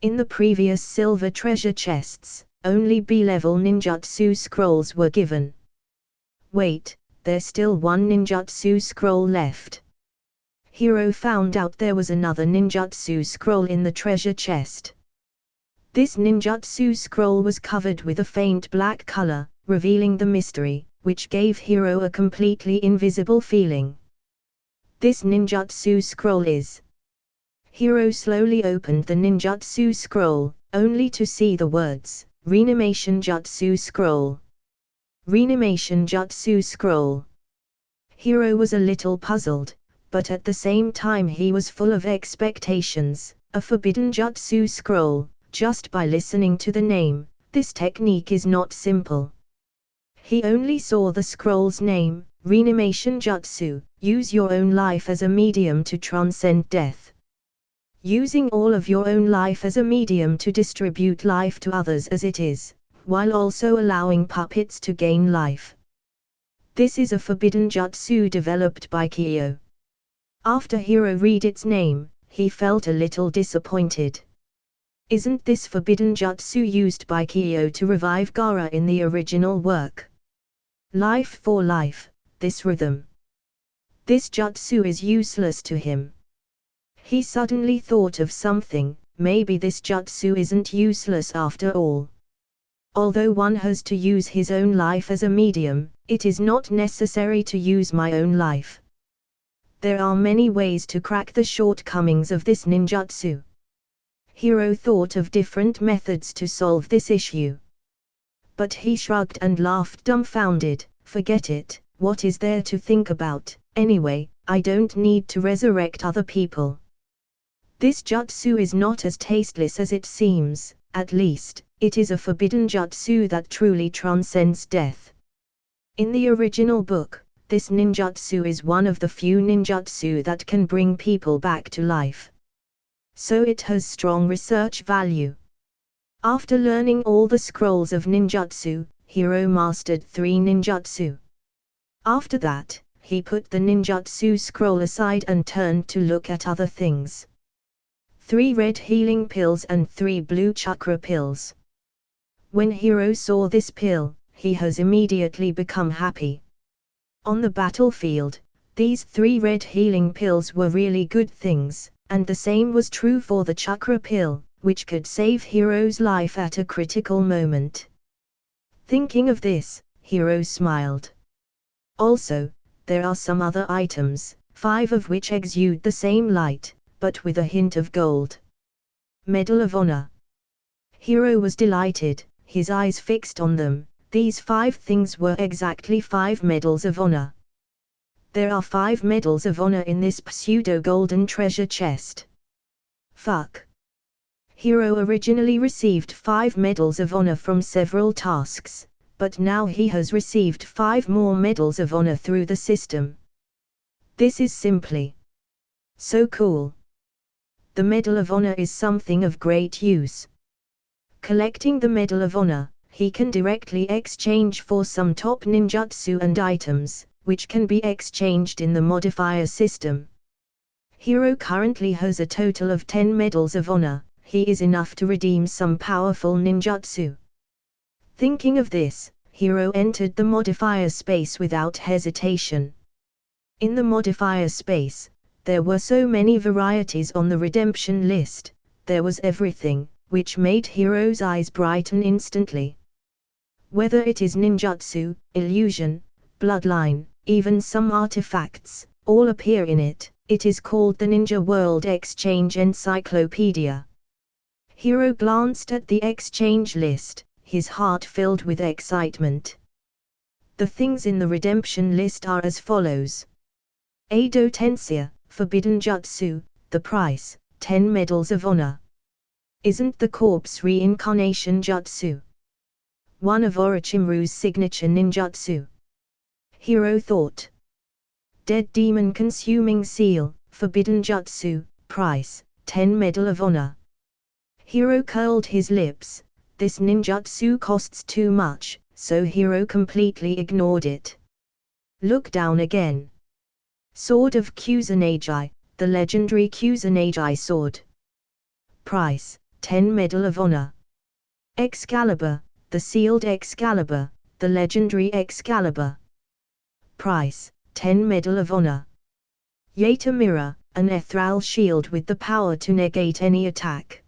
S1: In the previous silver treasure chests, only B-level ninjutsu scrolls were given. Wait, there's still one ninjutsu scroll left. Hiro found out there was another ninjutsu scroll in the treasure chest. This ninjutsu scroll was covered with a faint black color, revealing the mystery, which gave Hiro a completely invisible feeling. This ninjutsu scroll is. Hiro slowly opened the ninjutsu scroll, only to see the words, Reanimation Jutsu Scroll. Reanimation Jutsu Scroll. Hiro was a little puzzled, but at the same time he was full of expectations. A forbidden jutsu scroll. Just by listening to the name, this technique is not simple. He only saw the scroll's name, Reanimation Jutsu, use your own life as a medium to transcend death. Using all of your own life as a medium to distribute life to others as it is, while also allowing puppets to gain life. This is a forbidden jutsu developed by Kyo. After Hiro read its name, he felt a little disappointed. Isn't this forbidden jutsu used by Kyo to revive Gaara in the original work? Life for life, this rhythm. This jutsu is useless to him. He suddenly thought of something, maybe this jutsu isn't useless after all. Although one has to use his own life as a medium, it is not necessary to use my own life. There are many ways to crack the shortcomings of this ninjutsu. Hiro thought of different methods to solve this issue. But he shrugged and laughed dumbfounded. Forget it, what is there to think about, anyway, I don't need to resurrect other people. This jutsu is not as tasteless as it seems, at least, it is a forbidden jutsu that truly transcends death. In the original book, This ninjutsu is one of the few ninjutsu that can bring people back to life. So it has strong research value. After learning all the scrolls of ninjutsu, Hiro mastered 3 ninjutsu. After that, he put the ninjutsu scroll aside and turned to look at other things. 3 red healing pills and 3 blue chakra pills. When Hiro saw this pill, he has immediately become happy. On the battlefield, these 3 red healing pills were really good things, and the same was true for the chakra pill, which could save Hiro's life at a critical moment. Thinking of this, Hiro smiled. Also, there are some other items, 5 of which exude the same light, but with a hint of gold. Medal of Honor. Hiro was delighted, his eyes fixed on them. These 5 things were exactly 5 medals of honor. There are 5 medals of honor in this pseudo-golden treasure chest. Fuck. Hiro originally received 5 medals of honor from several tasks, but now he has received 5 more medals of honor through the system. This is simply so cool. The Medal of Honor is something of great use. Collecting the Medal of Honor, he can directly exchange for some top ninjutsu and items, which can be exchanged in the modifier system. Hiro currently has a total of 10 medals of honor. He is enough to redeem some powerful ninjutsu. Thinking of this, Hiro entered the modifier space without hesitation. In the modifier space, there were so many varieties on the redemption list. There was everything, which made Hiro's eyes brighten instantly. Whether it is ninjutsu, illusion, bloodline, even some artifacts, all appear in it. It is called the Ninja World Exchange Encyclopedia. Hiro glanced at the exchange list, his heart filled with excitement. The things in the redemption list are as follows. Edo Tensei, Forbidden Jutsu, the price, 10 medals of honor. Isn't the corpse reincarnation jutsu one of Orochimaru's signature ninjutsu? Hiro thought. Dead Demon Consuming Seal, Forbidden Jutsu, price, 10 medal of honor. Hiro curled his lips. This ninjutsu costs too much, so Hiro completely ignored it. Look down again. Sword of Kusanagi, the legendary Kusanagi sword. Price, 10 medal of honor. Excalibur, the sealed Excalibur, the legendary Excalibur. Price, 10 medal of honor. Yata Mirror, an ethereal shield with the power to negate any attack.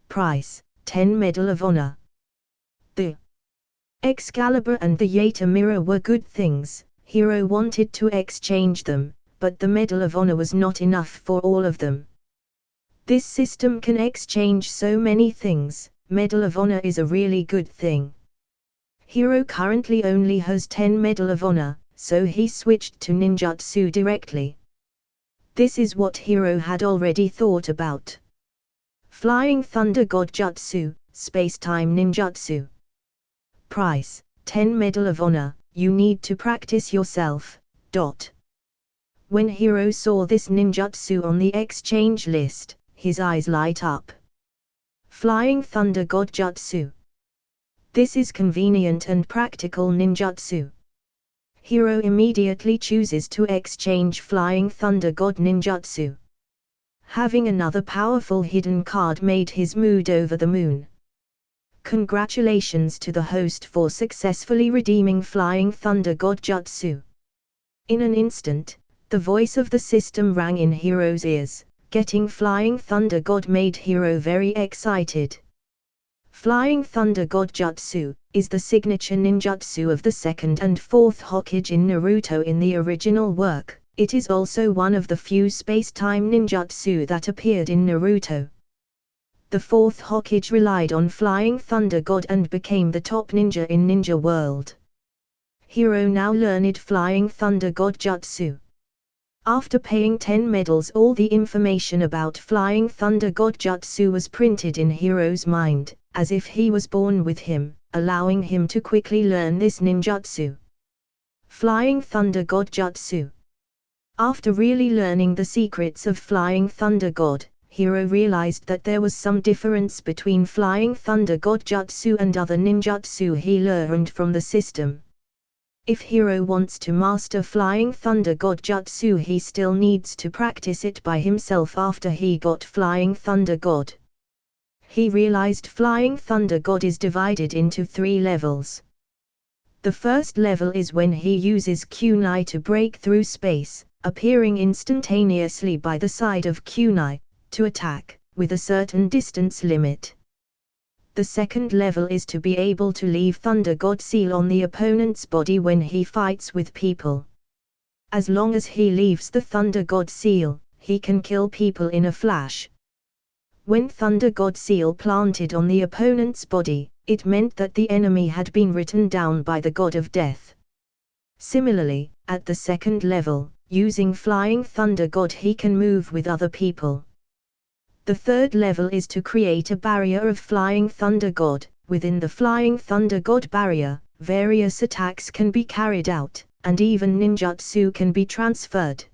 S1: Price, 10 medal of honor. The Excalibur and the Yata Mirror were good things. Hiro wanted to exchange them, but the medal of honor was not enough for all of them. This system can exchange so many things. Medal of honor is a really good thing. Hiro currently only has 10 medal of honor, so he switched to ninjutsu directly. This is what Hiro had already thought about. Flying Thunder God Jutsu, Space-Time Ninjutsu. Price, 10 medal of honor, you need to practice yourself. When Hiro saw this ninjutsu on the exchange list, his eyes light up. Flying Thunder God Jutsu. This is convenient and practical ninjutsu. Hiro immediately chooses to exchange Flying Thunder God ninjutsu. Having another powerful hidden card made his mood over the moon. Congratulations to the host for successfully redeeming Flying Thunder God Jutsu. In an instant, the voice of the system rang in Hiro's ears. Getting Flying Thunder God made Hiro very excited. Flying Thunder God Jutsu is the signature ninjutsu of the second and fourth Hokage in Naruto in the original work. It is also one of the few space-time ninjutsu that appeared in Naruto. The fourth Hokage relied on Flying Thunder God and became the top ninja in Ninja World. Hiro now learned Flying Thunder God Jutsu. After paying 10 medals, all the information about Flying Thunder God Jutsu was printed in Hiro's mind, as if he was born with him, allowing him to quickly learn this ninjutsu. Flying Thunder God Jutsu. After really learning the secrets of Flying Thunder God, Hiro realized that there was some difference between Flying Thunder God Jutsu and other ninjutsu he learned from the system. If Hiro wants to master Flying Thunder God Jutsu, he still needs to practice it by himself after he got Flying Thunder God. He realized Flying Thunder God is divided into 3 levels. The first level is when he uses kunai to break through space, appearing instantaneously by the side of kunai, to attack, with a certain distance limit. The second level is to be able to leave Thunder God Seal on the opponent's body when he fights with people. As long as he leaves the Thunder God Seal, he can kill people in a flash. When Thunder God Seal planted on the opponent's body, it meant that the enemy had been written down by the God of Death. Similarly, at the second level, using Flying Thunder God, he can move with other people. The third level is to create a barrier of Flying Thunder God. Within the Flying Thunder God barrier, various attacks can be carried out, and even ninjutsu can be transferred.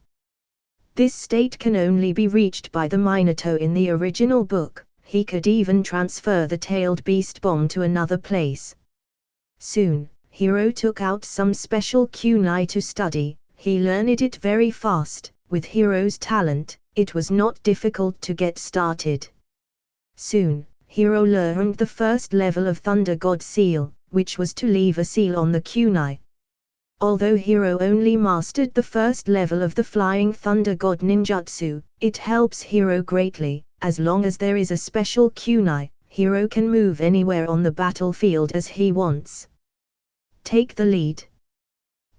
S1: This state can only be reached by the Minato in the original book. He could even transfer the tailed beast bomb to another place. Soon, Hiro took out some special kunai to study. He learned it very fast. With Hiro's talent, it was not difficult to get started. Soon, Hiro learned the first level of Thunder God Seal, which was to leave a seal on the kunai. Although Hiro only mastered the first level of the Flying Thunder God ninjutsu, it helps Hiro greatly. As long as there is a special kunai, Hiro can move anywhere on the battlefield as he wants. Take the lead.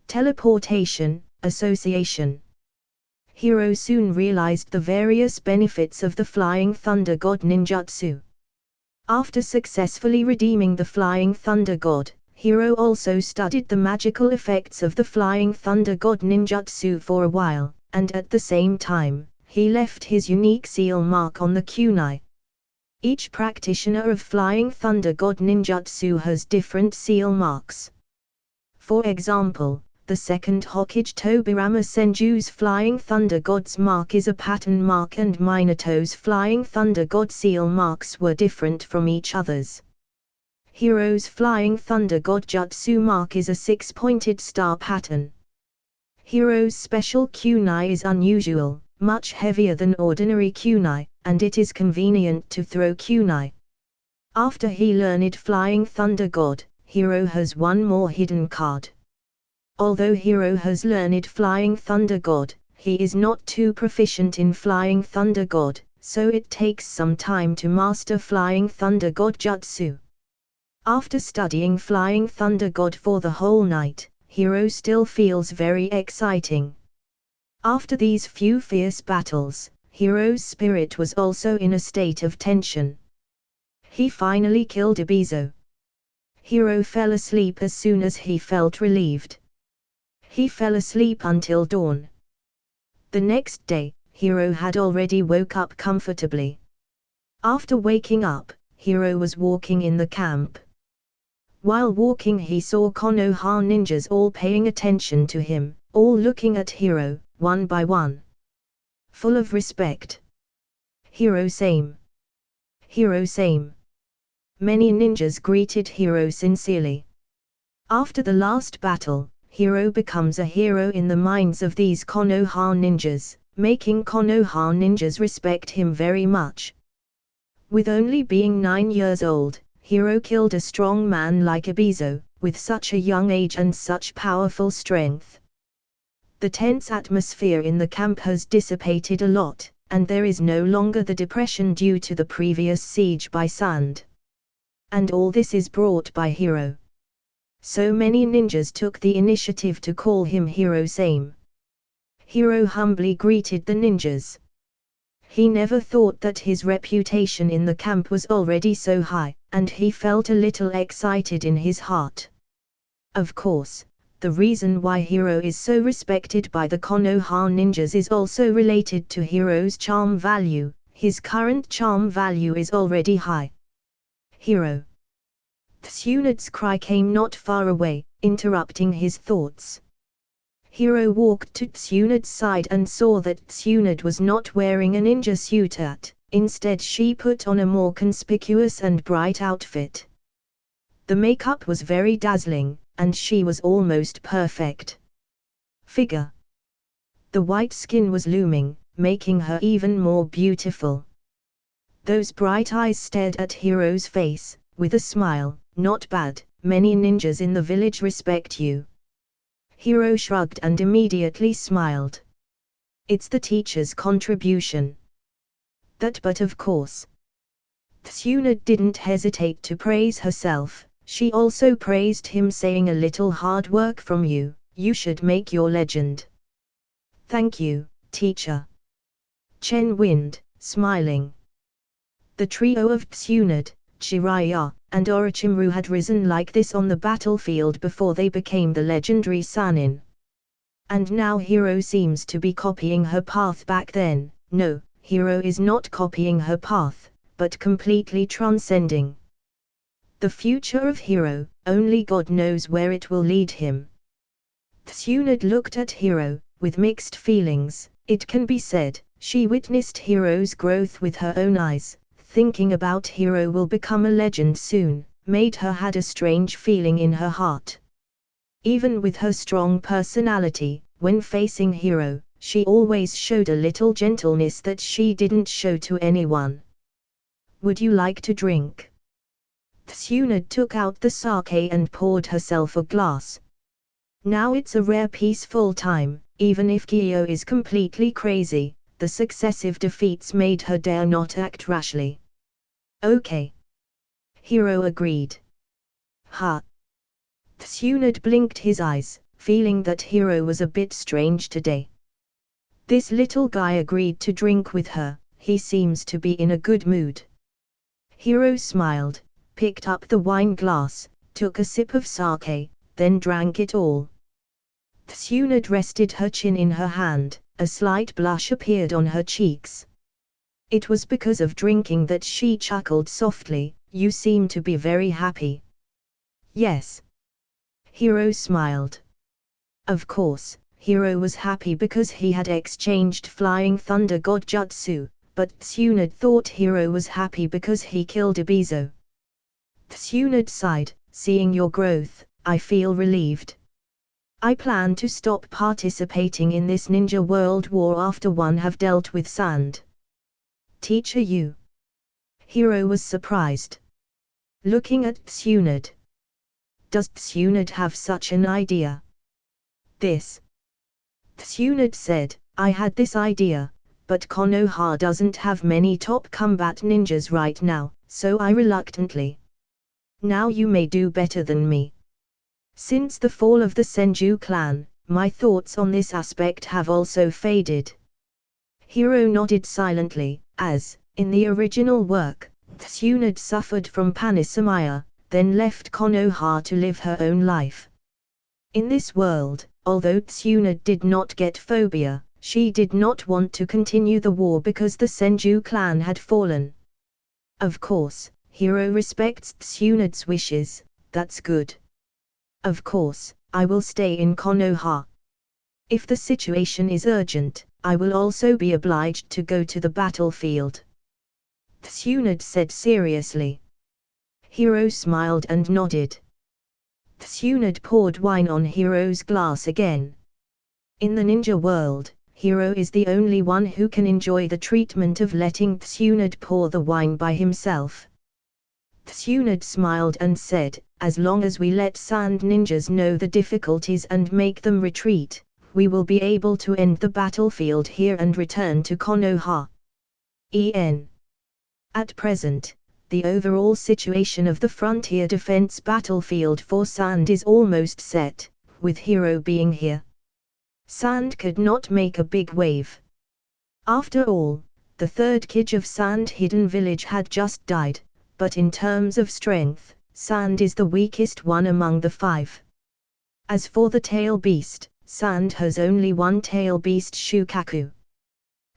S1: Teleportation, association. Hiro soon realized the various benefits of the Flying Thunder God ninjutsu. After successfully redeeming the Flying Thunder God, Hiro also studied the magical effects of the Flying Thunder God ninjutsu for a while, and at the same time, he left his unique seal mark on the kunai. Each practitioner of Flying Thunder God ninjutsu has different seal marks. For example, the second Hokage Tobirama Senju's Flying Thunder God's mark is a pattern mark, and Minato's Flying Thunder God seal marks were different from each other's. Hiro's Flying Thunder God Jutsu mark is a 6-pointed star pattern. Hiro's special kunai is unusual, much heavier than ordinary kunai, and it is convenient to throw kunai. After he learned Flying Thunder God, Hiro has one more hidden card. Although Hiro has learned Flying Thunder God, he is not too proficient in Flying Thunder God, so it takes some time to master Flying Thunder God Jutsu. After studying Flying Thunder God for the whole night, Hiro still feels very exciting. After these few fierce battles, Hiro's spirit was also in a state of tension. He finally killed Ebizo. Hiro fell asleep as soon as he felt relieved. He fell asleep until dawn. The next day, Hiro had already woke up comfortably. After waking up, Hiro was walking in the camp. While walking, he saw Konoha ninjas all paying attention to him, all looking at Hiro, one by one. Full of respect. Hiro same. Hiro same. Many ninjas greeted Hiro sincerely. After the last battle, Hiro becomes a hero in the minds of these Konoha ninjas, making Konoha ninjas respect him very much. With only being 9 years old, Hiro killed a strong man like Ebizo, with such a young age and such powerful strength. The tense atmosphere in the camp has dissipated a lot, and there is no longer the depression due to the previous siege by Sand. And all this is brought by Hiro. So many ninjas took the initiative to call him Hiro same. Hiro humbly greeted the ninjas. He never thought that his reputation in the camp was already so high, and he felt a little excited in his heart. Of course, the reason why Hiro is so respected by the Konoha ninjas is also related to Hiro's charm value. His current charm value is already high. Hiro. Tsunde's cry came not far away, interrupting his thoughts. Hiro walked to Tsunde's side and saw that Tsunade was not wearing a ninja suit instead she put on a more conspicuous and bright outfit. The makeup was very dazzling, and she was almost perfect. Figure. The white skin was looming, making her even more beautiful. Those bright eyes stared at Hiro's face, with a smile. Not bad, many ninjas in the village respect you. Hiro shrugged and immediately smiled. It's the teacher's contribution. But of course. Tsunade didn't hesitate to praise herself, she also praised him saying a little hard work from you, you should make your legend. Thank you, teacher. Chen winked, smiling. The trio of Tsunade, Jiraiya, and Orochimaru had risen like this on the battlefield before they became the legendary Sannin. And now Hiro seems to be copying her path back then. No, Hiro is not copying her path, but completely transcending. The future of Hiro, only God knows where it will lead him. Tsunade looked at Hiro, with mixed feelings. It can be said, she witnessed Hiro's growth with her own eyes. Thinking about Hiro will become a legend soon, made her had a strange feeling in her heart. Even with her strong personality, when facing Hiro, she always showed a little gentleness that she didn't show to anyone. Would you like to drink? Tsunade took out the sake and poured herself a glass. Now it's a rare peaceful time, even if Kyo is completely crazy, the successive defeats made her dare not act rashly. Okay. Hiro agreed. Ha. Tsunade blinked his eyes, feeling that Hiro was a bit strange today. This little guy agreed to drink with her, he seems to be in a good mood. Hiro smiled, picked up the wine glass, took a sip of sake, then drank it all. Tsunade rested her chin in her hand, a slight blush appeared on her cheeks. It was because of drinking that she chuckled softly, you seem to be very happy. Yes. Hiro smiled. Of course, Hiro was happy because he had exchanged Flying Thunder God Jutsu, but Tsunade thought Hiro was happy because he killed Ebizo. Tsunade sighed, seeing your growth, I feel relieved. I plan to stop participating in this ninja world war after one have dealt with Sand. Teacher you. Hiro was surprised. Looking at Tsunade. Does Tsunade have such an idea? This. Tsunade said, I had this idea, but Konoha doesn't have many top combat ninjas right now, so I reluctantly. Now you may do better than me. Since the fall of the Senju clan, my thoughts on this aspect have also faded. Hiro nodded silently, as, in the original work, Tsunade suffered from panisomia, then left Konoha to live her own life. In this world, although Tsunade did not get phobia, she did not want to continue the war because the Senju clan had fallen. Of course, Hiro respects Tsunade's wishes, that's good. Of course, I will stay in Konoha. If the situation is urgent, I will also be obliged to go to the battlefield. Tsunade said seriously. Hiro smiled and nodded. Tsunade poured wine on Hiro's glass again. In the ninja world, Hiro is the only one who can enjoy the treatment of letting Tsunade pour the wine by himself. Tsunade smiled and said, as long as we let Sand Ninjas know the difficulties and make them retreat, we will be able to end the battlefield here and return to Konoha. At present, the overall situation of the frontier defense battlefield for Sand is almost set, with Hiro being here. Sand could not make a big wave. After all, the third Kage of Sand Hidden Village had just died, but in terms of strength, Sand is the weakest one among the five. As for the tail beast, Sand has only one tail beast Shukaku.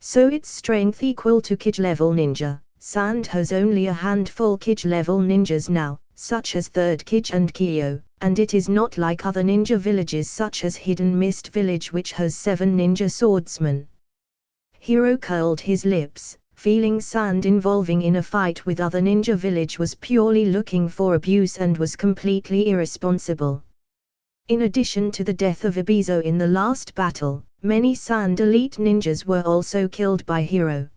S1: So its strength equal to Kage level ninja. Sand has only a handful Kage level ninjas now, such as third Kage and Kyo, and it is not like other ninja villages such as Hidden Mist Village which has 7 ninja swordsmen. Hiro curled his lips, feeling Sand involving in a fight with other ninja village was purely looking for abuse and was completely irresponsible. In addition to the death of Ebizo in the last battle, many Sand elite ninjas were also killed by Hiro.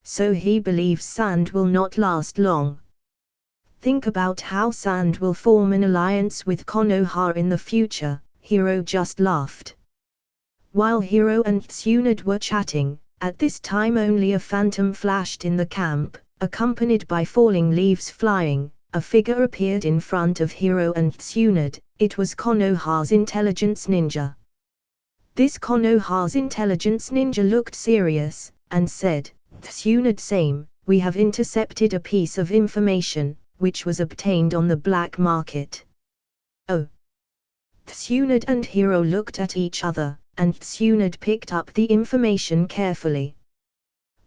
S1: So he believes Sand will not last long. Think about how Sand will form an alliance with Konoha in the future, Hiro just laughed. While Hiro and Tsunade were chatting, at this time only a phantom flashed in the camp, accompanied by falling leaves flying. A figure appeared in front of Hiro and Tsunade. It was Konoha's intelligence ninja. This Konoha's intelligence ninja looked serious, and said, "Tsunade same, we have intercepted a piece of information, which was obtained on the black market." Oh. Tsunade and Hiro looked at each other, and Tsunade picked up the information carefully.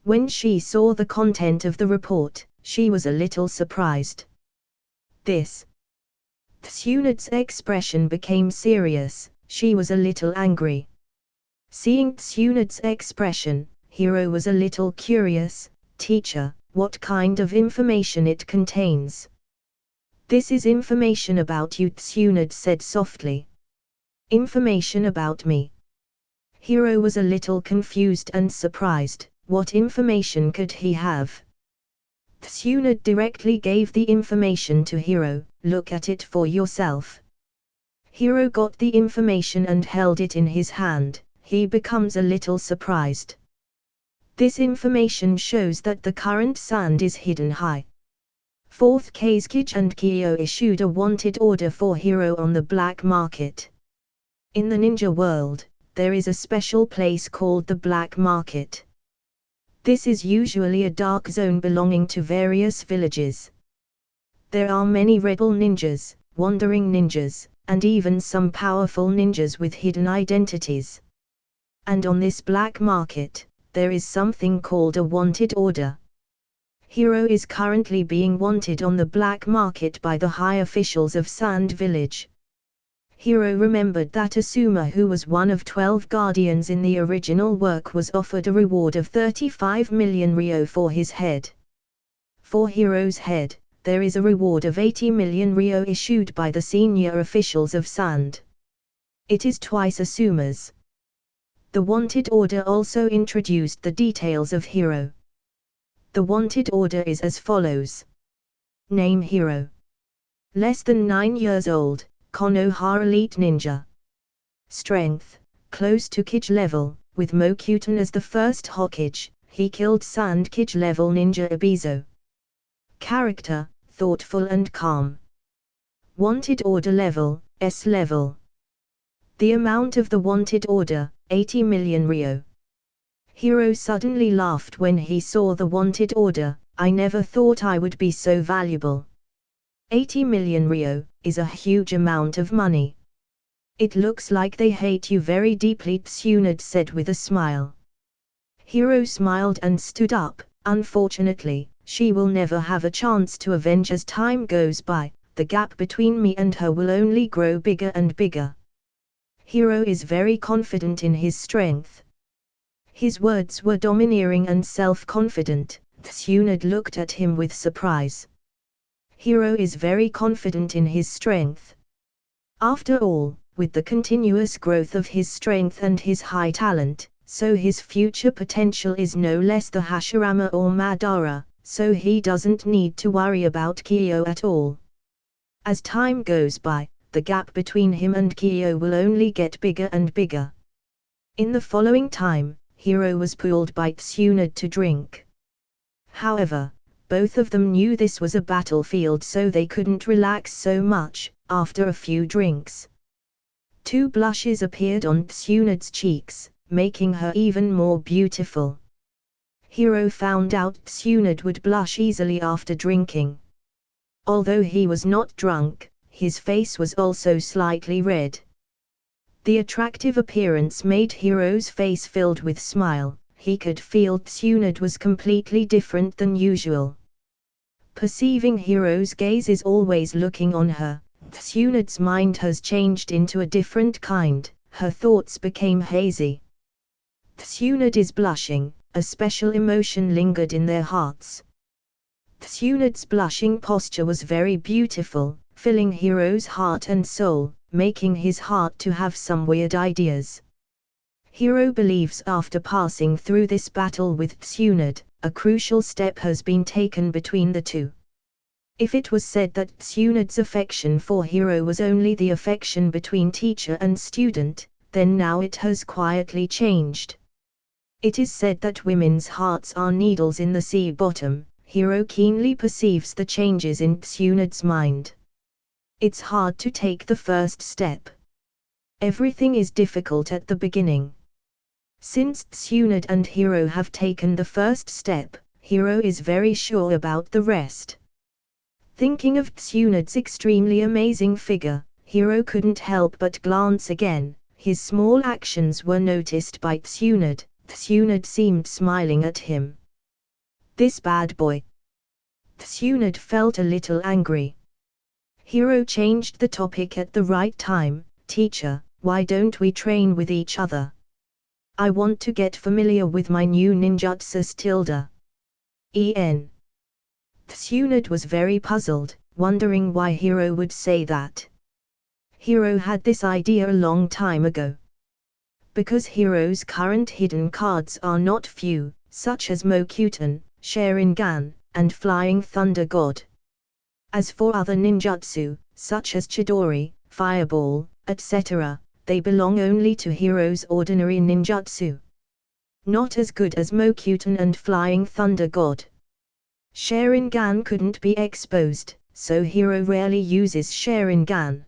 S1: When she saw the content of the report, she was a little surprised. This. Tsunade's expression became serious, she was a little angry. Seeing Tsunade's expression, Hiro was a little curious. "Teacher, what kind of information it contains?" "This is information about you," Tsunade said softly. "Information about me?" Hiro was a little confused and surprised. What information could he have? Tsunade directly gave the information to Hiro. "Look at it for yourself." Hiro got the information and held it in his hand. He becomes a little surprised. This information shows that the current Sand is hidden high. 4th Kazekage and Kyo issued a wanted order for Hiro on the black market. In the ninja world, there is a special place called the black market. This is usually a dark zone belonging to various villages. There are many rebel ninjas, wandering ninjas, and even some powerful ninjas with hidden identities. And on this black market, there is something called a wanted order. Hiro is currently being wanted on the black market by the high officials of Sand Village. Hiro remembered that Asuma, who was one of 12 guardians in the original work, was offered a reward of 35 million ryo for his head. For Hiro's head, there is a reward of 80 million ryo issued by the senior officials of Sand. It is twice Asuma's. The wanted order also introduced the details of Hiro. The wanted order is as follows. Name: Hiro. Less than 9 years old. Konoha Elite Ninja. Strength, close to Kage level, with Mokuton as the first Hokage. He killed Sand Kage level ninja Ebizo. Character, thoughtful and calm. Wanted order level, S level. The amount of the wanted order, 80 million ryo. Hiro suddenly laughed when he saw the wanted order. "I never thought I would be so valuable. 80 million ryo is a huge amount of money." "It looks like they hate you very deeply," Tsunade said with a smile. Hiro smiled and stood up. "Unfortunately, she will never have a chance to avenge. As time goes by, the gap between me and her will only grow bigger and bigger." Hiro is very confident in his strength. His words were domineering and self-confident. Tsunade looked at him with surprise. Hiro is very confident in his strength. After all, with the continuous growth of his strength and his high talent, so his future potential is no less the Hashirama or Madara, so he doesn't need to worry about Kyo at all. As time goes by, the gap between him and Kyo will only get bigger and bigger. In the following time, Hiro was pulled by Tsunade to drink. However, both of them knew this was a battlefield, so they couldn't relax so much. After a few drinks, 2 blushes appeared on Tsunade's cheeks, making her even more beautiful. Hiro found out Tsunade would blush easily after drinking. Although he was not drunk, his face was also slightly red. The attractive appearance made Hiro's face filled with smile. He could feel Tsunade was completely different than usual. Perceiving Hiro's gaze is always looking on her, Tsunde's mind has changed into a different kind, her thoughts became hazy. Tsunde is blushing, a special emotion lingered in their hearts. Tsunde's blushing posture was very beautiful, filling Hiro's heart and soul, making his heart to have some weird ideas. Hiro believes after passing through this battle with Tsunde, a crucial step has been taken between the two. If it was said that Tsunde's affection for Hiro was only the affection between teacher and student, then now it has quietly changed. It is said that women's hearts are needles in the sea bottom. Hiro keenly perceives the changes in Tsunde's mind. It's hard to take the first step. Everything is difficult at the beginning. Since Tsunde and Hiro have taken the first step, Hiro is very sure about the rest. Thinking of Tsunde's extremely amazing figure, Hiro couldn't help but glance again. His small actions were noticed by Tsunde. Tsunde seemed smiling at him. This bad boy. Tsunde felt a little angry. Hiro changed the topic at the right time. Teacher, why don't we train with each other? I want to get familiar with my new ninjutsu tilde. Tsunde was very puzzled, wondering why Hiro would say that. Hiro had this idea a long time ago. Because Hiro's current hidden cards are not few, such as Mokyuten, Sharingan, and Flying Thunder God. As for other ninjutsu, such as Chidori, Fireball, etc., they belong only to Hiro's ordinary ninjutsu. Not as good as Mokyuten and Flying Thunder God. Sharingan couldn't be exposed, so Hiro rarely uses Sharingan.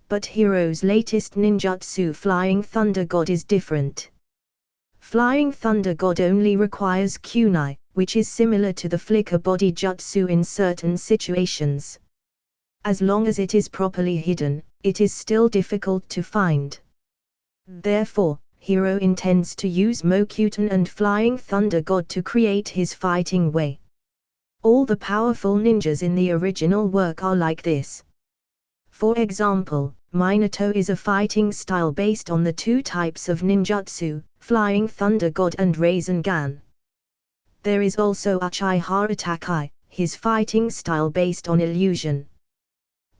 S1: But Hiro's latest ninjutsu Flying Thunder God is different. Flying Thunder God only requires kunai, which is similar to the flicker body jutsu in certain situations. As long as it is properly hidden, it is still difficult to find. Therefore, Hiro intends to use Mokyuten and Flying Thunder God to create his fighting way. All the powerful ninjas in the original work are like this. For example, Minato is a fighting style based on the two types of ninjutsu, Flying Thunder God and Rasengan. There is also Uchiha Itachi, his fighting style based on illusion.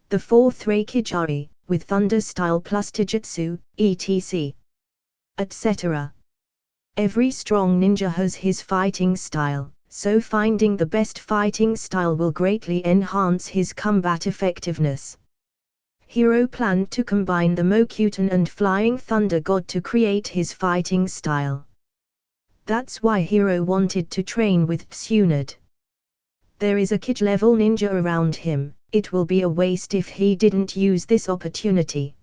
S1: The fourth Raikijari, with thunder style plus taijutsu, etc. etc. Every strong ninja has his fighting style, so finding the best fighting style will greatly enhance his combat effectiveness. Hiro planned to combine the Mokyuten and Flying Thunder God to create his fighting style. That's why Hiro wanted to train with Tsunde. There is a kid-level ninja around him, it will be a waste if he didn't use this opportunity.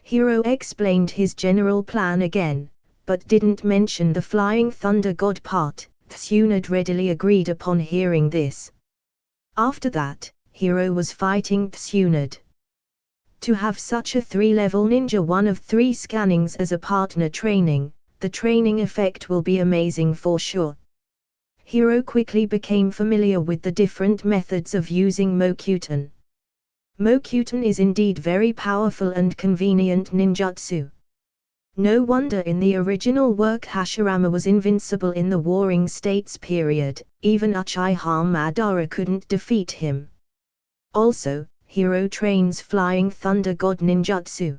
S1: Hiro explained his general plan again, but didn't mention the Flying Thunder God part. Tsunde readily agreed upon hearing this. After that, Hiro was fighting Tsunde. To have such a 3-level ninja one of 3 scannings as a partner training, the training effect will be amazing for sure. Hiro quickly became familiar with the different methods of using Mokyuten. Mokyuten is indeed very powerful and convenient ninjutsu. No wonder in the original work Hashirama was invincible in the Warring States period, even Uchiha Madara couldn't defeat him. Also, Hiro trains Flying Thunder God ninjutsu.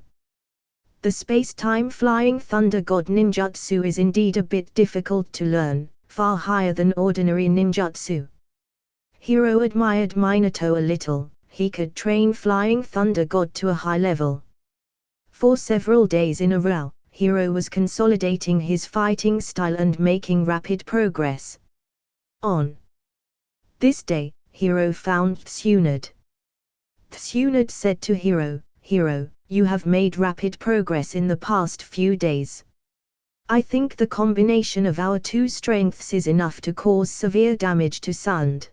S1: The space-time Flying Thunder God ninjutsu is indeed a bit difficult to learn, far higher than ordinary ninjutsu. Hiro admired Minato a little, he could train Flying Thunder God to a high level. For several days in a row, Hiro was consolidating his fighting style and making rapid progress. On this day, Hiro found Tsunde. Tsunde said to Hiro, "Hiro, you have made rapid progress in the past few days. I think the combination of our two strengths is enough to cause severe damage to Sand."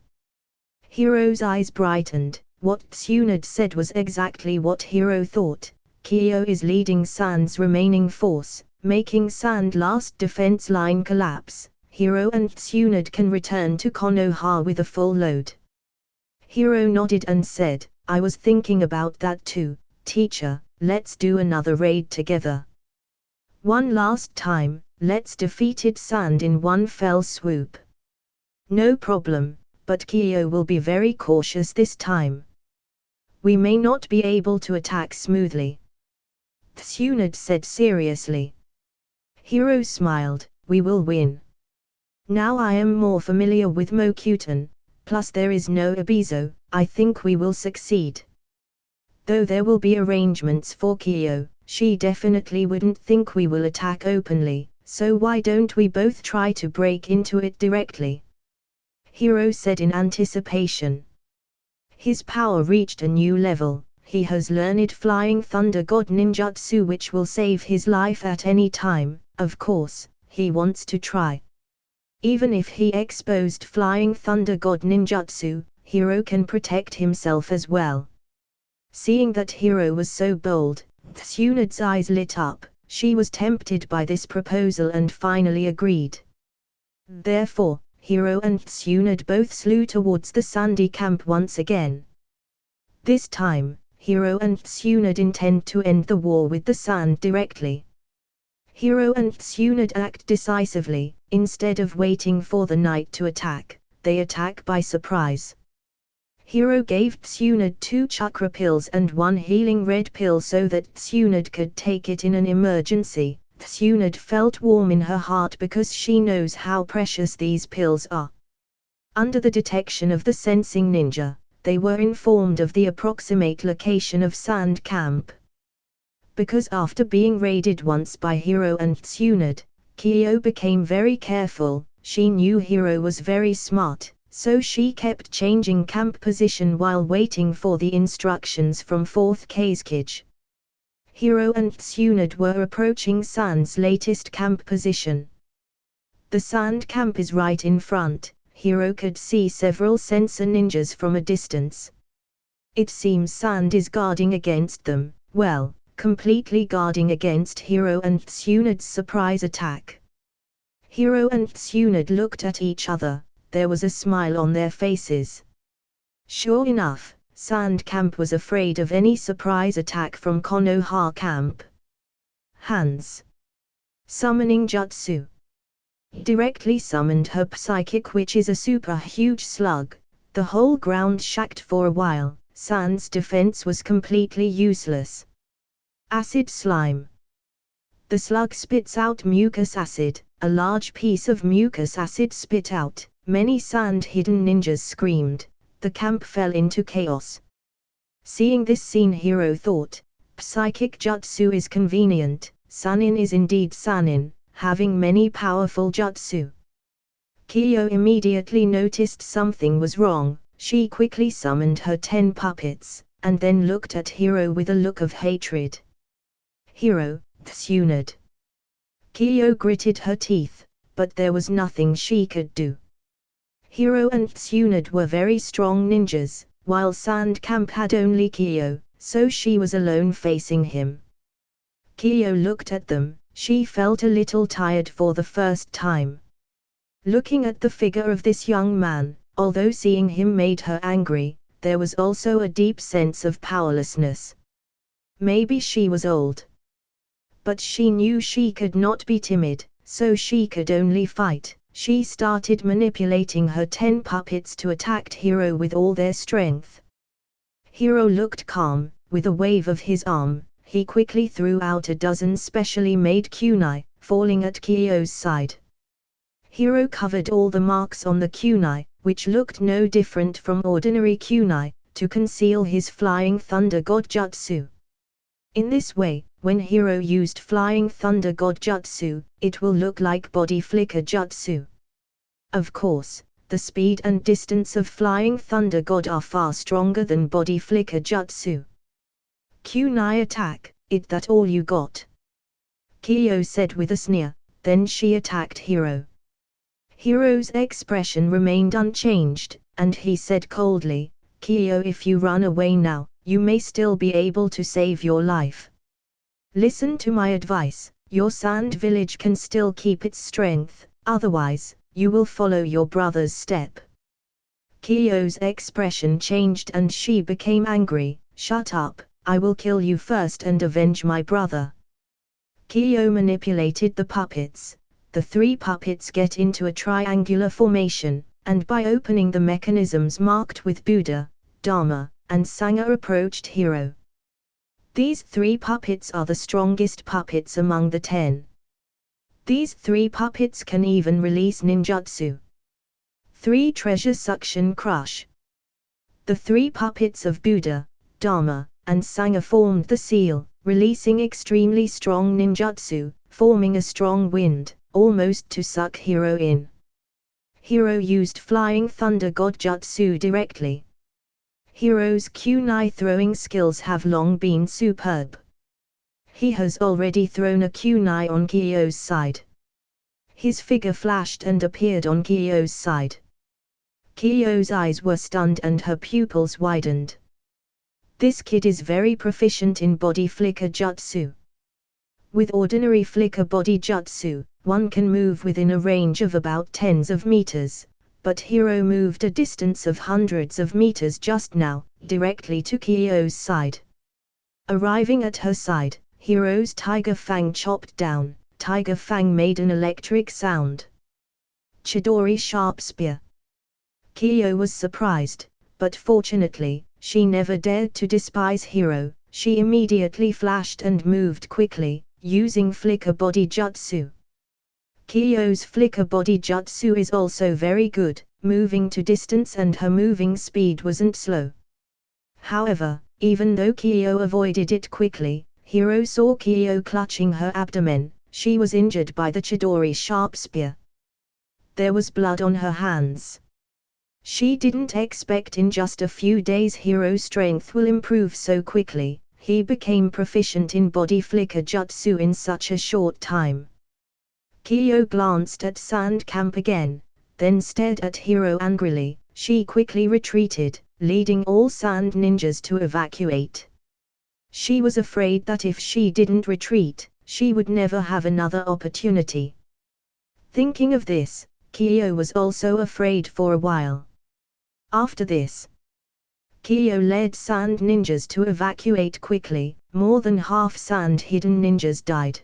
S1: Hiro's eyes brightened. What Tsunde said was exactly what Hiro thought. Kyo is leading Sand's remaining force, making Sand last defense line collapse. Hiro and Tsunde can return to Konoha with a full load. Hiro nodded and said, I was thinking about that too, teacher. Let's do another raid together. One last time, let's defeat it Sand in one fell swoop. No problem, but Kyo will be very cautious this time. We may not be able to attack smoothly, Tsunade said seriously. Hiro smiled, we will win. Now I am more familiar with Mokuton, plus there is no Abizo, I think we will succeed. Though there will be arrangements for Kyo, she definitely wouldn't think we will attack openly, so why don't we both try to break into it directly? Hiro said in anticipation. His power reached a new level, he has learned Flying Thunder God ninjutsu which will save his life at any time, of course, he wants to try. Even if he exposed Flying Thunder God ninjutsu, Hiro can protect himself as well. Seeing that Hiro was so bold, Tsunade's eyes lit up, she was tempted by this proposal and finally agreed. Therefore, Hiro and Tsunade both flew towards the sandy camp once again. This time, Hiro and Tsunade intend to end the war with the sand directly. Hiro and Tsunade act decisively, instead of waiting for the night to attack, they attack by surprise. Hiro gave Tsunade 2 chakra pills and 1 healing red pill so that Tsunade could take it in an emergency. Tsunade felt warm in her heart because she knows how precious these pills are. Under the detection of the sensing ninja, they were informed of the approximate location of Sand Camp. Because after being raided once by Hiro and Tsunade, Kyo became very careful. She knew Hiro was very smart, so she kept changing camp position while waiting for the instructions from 4th Kazekage. Hiro and Tsunade were approaching Sand's latest camp position. The Sand camp is right in front. Hiro could see several sensor ninjas from a distance. It seems Sand is guarding against them, well, completely guarding against Hiro and Tsunade's surprise attack. Hiro and Tsunade looked at each other, there was a smile on their faces. Sure enough, Sand Camp was afraid of any surprise attack from Konoha Camp. Hands. Summoning Jutsu. Directly summoned her Psychic, which is a super huge slug. The whole ground shocked for a while. Sand's defense was completely useless. Acid Slime. The slug spits out mucus acid, a large piece of mucus acid spit out. Many sand hidden ninjas screamed. The camp fell into chaos. Seeing this scene, Hiro thought, Psychic Jutsu is convenient. Sannin is indeed Sannin, having many powerful jutsu. Kyo immediately noticed something was wrong. She quickly summoned her 10 puppets, and then looked at Hiro with a look of hatred. Hiro, Tsunade. Kyo gritted her teeth, but there was nothing she could do. Hiro and Tsunade were very strong ninjas, while Sand Camp had only Kyo, so she was alone facing him. Kyo looked at them, she felt a little tired for the first time. Looking at the figure of this young man, although seeing him made her angry, there was also a deep sense of powerlessness. Maybe she was old. But she knew she could not be timid, so she could only fight. She started manipulating her 10 puppets to attack Hiro with all their strength. Hiro looked calm. With a wave of his arm, he quickly threw out a dozen specially made kunai, falling at Kyo's side. Hiro covered all the marks on the kunai, which looked no different from ordinary kunai, to conceal his Flying Thunder God Jutsu. In this way, when Hiro used Flying Thunder God Jutsu, it will look like Body Flicker Jutsu. Of course, the speed and distance of Flying Thunder God are far stronger than Body Flicker Jutsu. Kunai attack, is that all you got? Kyo said with a sneer, then she attacked Hiro. Hiro's expression remained unchanged, and he said coldly, Kyo, if you run away now, you may still be able to save your life. Listen to my advice, your sand village can still keep its strength, otherwise, you will follow your brother's step. Kyo's expression changed and she became angry. "Shut up, I will kill you first and avenge my brother." Kyo manipulated the puppets. The 3 puppets get into a triangular formation, and by opening the mechanisms marked with Buddha, Dharma, and Sangha approached Hiro. These 3 puppets are the strongest puppets among the 10. These 3 puppets can even release ninjutsu. 3 treasure suction crush. The 3 puppets of Buddha, Dharma, and Sangha formed the seal, releasing extremely strong ninjutsu, forming a strong wind, almost to suck Hiro in. Hiro used Flying Thunder God Jutsu directly. Hiro's kunai throwing skills have long been superb. He has already thrown a kunai on Kyo's side. His figure flashed and appeared on Kyo's side. Kyo's eyes were stunned and her pupils widened. This kid is very proficient in body flicker jutsu. With ordinary flicker body jutsu, one can move within a range of about tens of meters, but Hiro moved a distance of hundreds of meters just now, directly to Kyo's side. Arriving at her side, Hiro's Tiger Fang chopped down. Tiger Fang made an electric sound. Chidori Sharp Spear. Kyo was surprised, but fortunately, she never dared to despise Hiro. She immediately flashed and moved quickly, using flicker body jutsu. Kyo's flicker body jutsu is also very good, moving to distance, and her moving speed wasn't slow. However, even though Kyo avoided it quickly, Hiro saw Kyo clutching her abdomen. She was injured by the Chidori Sharp Spear. There was blood on her hands. She didn't expect in just a few days Hiro's strength will improve so quickly. He became proficient in body flicker jutsu in such a short time. Kyo glanced at Sand Camp again, then stared at Hiro angrily. She quickly retreated, leading all sand ninjas to evacuate. She was afraid that if she didn't retreat, she would never have another opportunity. Thinking of this, Kyo was also afraid for a while. After this, Kyo led sand ninjas to evacuate quickly. More than half sand hidden ninjas died.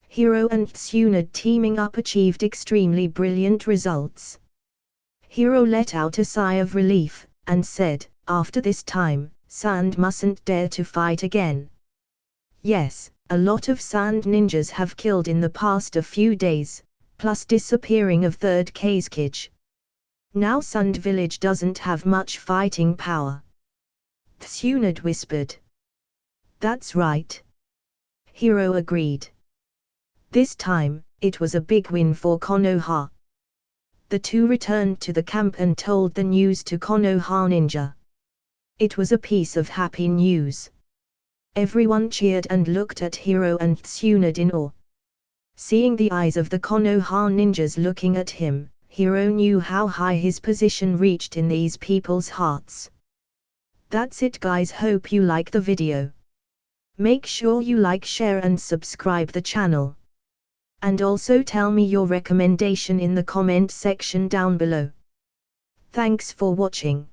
S1: Hiro and Tsunade teaming up achieved extremely brilliant results. Hiro let out a sigh of relief, and said, "After this time, sand mustn't dare to fight again." Yes, a lot of sand ninjas have killed in the past a few days, plus disappearing of 3rd Kazekage. Now Sand Village doesn't have much fighting power. Tsunade whispered. "That's right." Hiro agreed. This time, it was a big win for Konoha. The 2 returned to the camp and told the news to Konoha Ninja. It was a piece of happy news. Everyone cheered and looked at Hiro and Tsunade in awe. Seeing the eyes of the Konoha ninjas looking at him, Hiro knew how high his position reached in these people's hearts. That's it guys, hope you like the video. Make sure you like, share and subscribe the channel. And also tell me your recommendation in the comment section down below. Thanks for watching.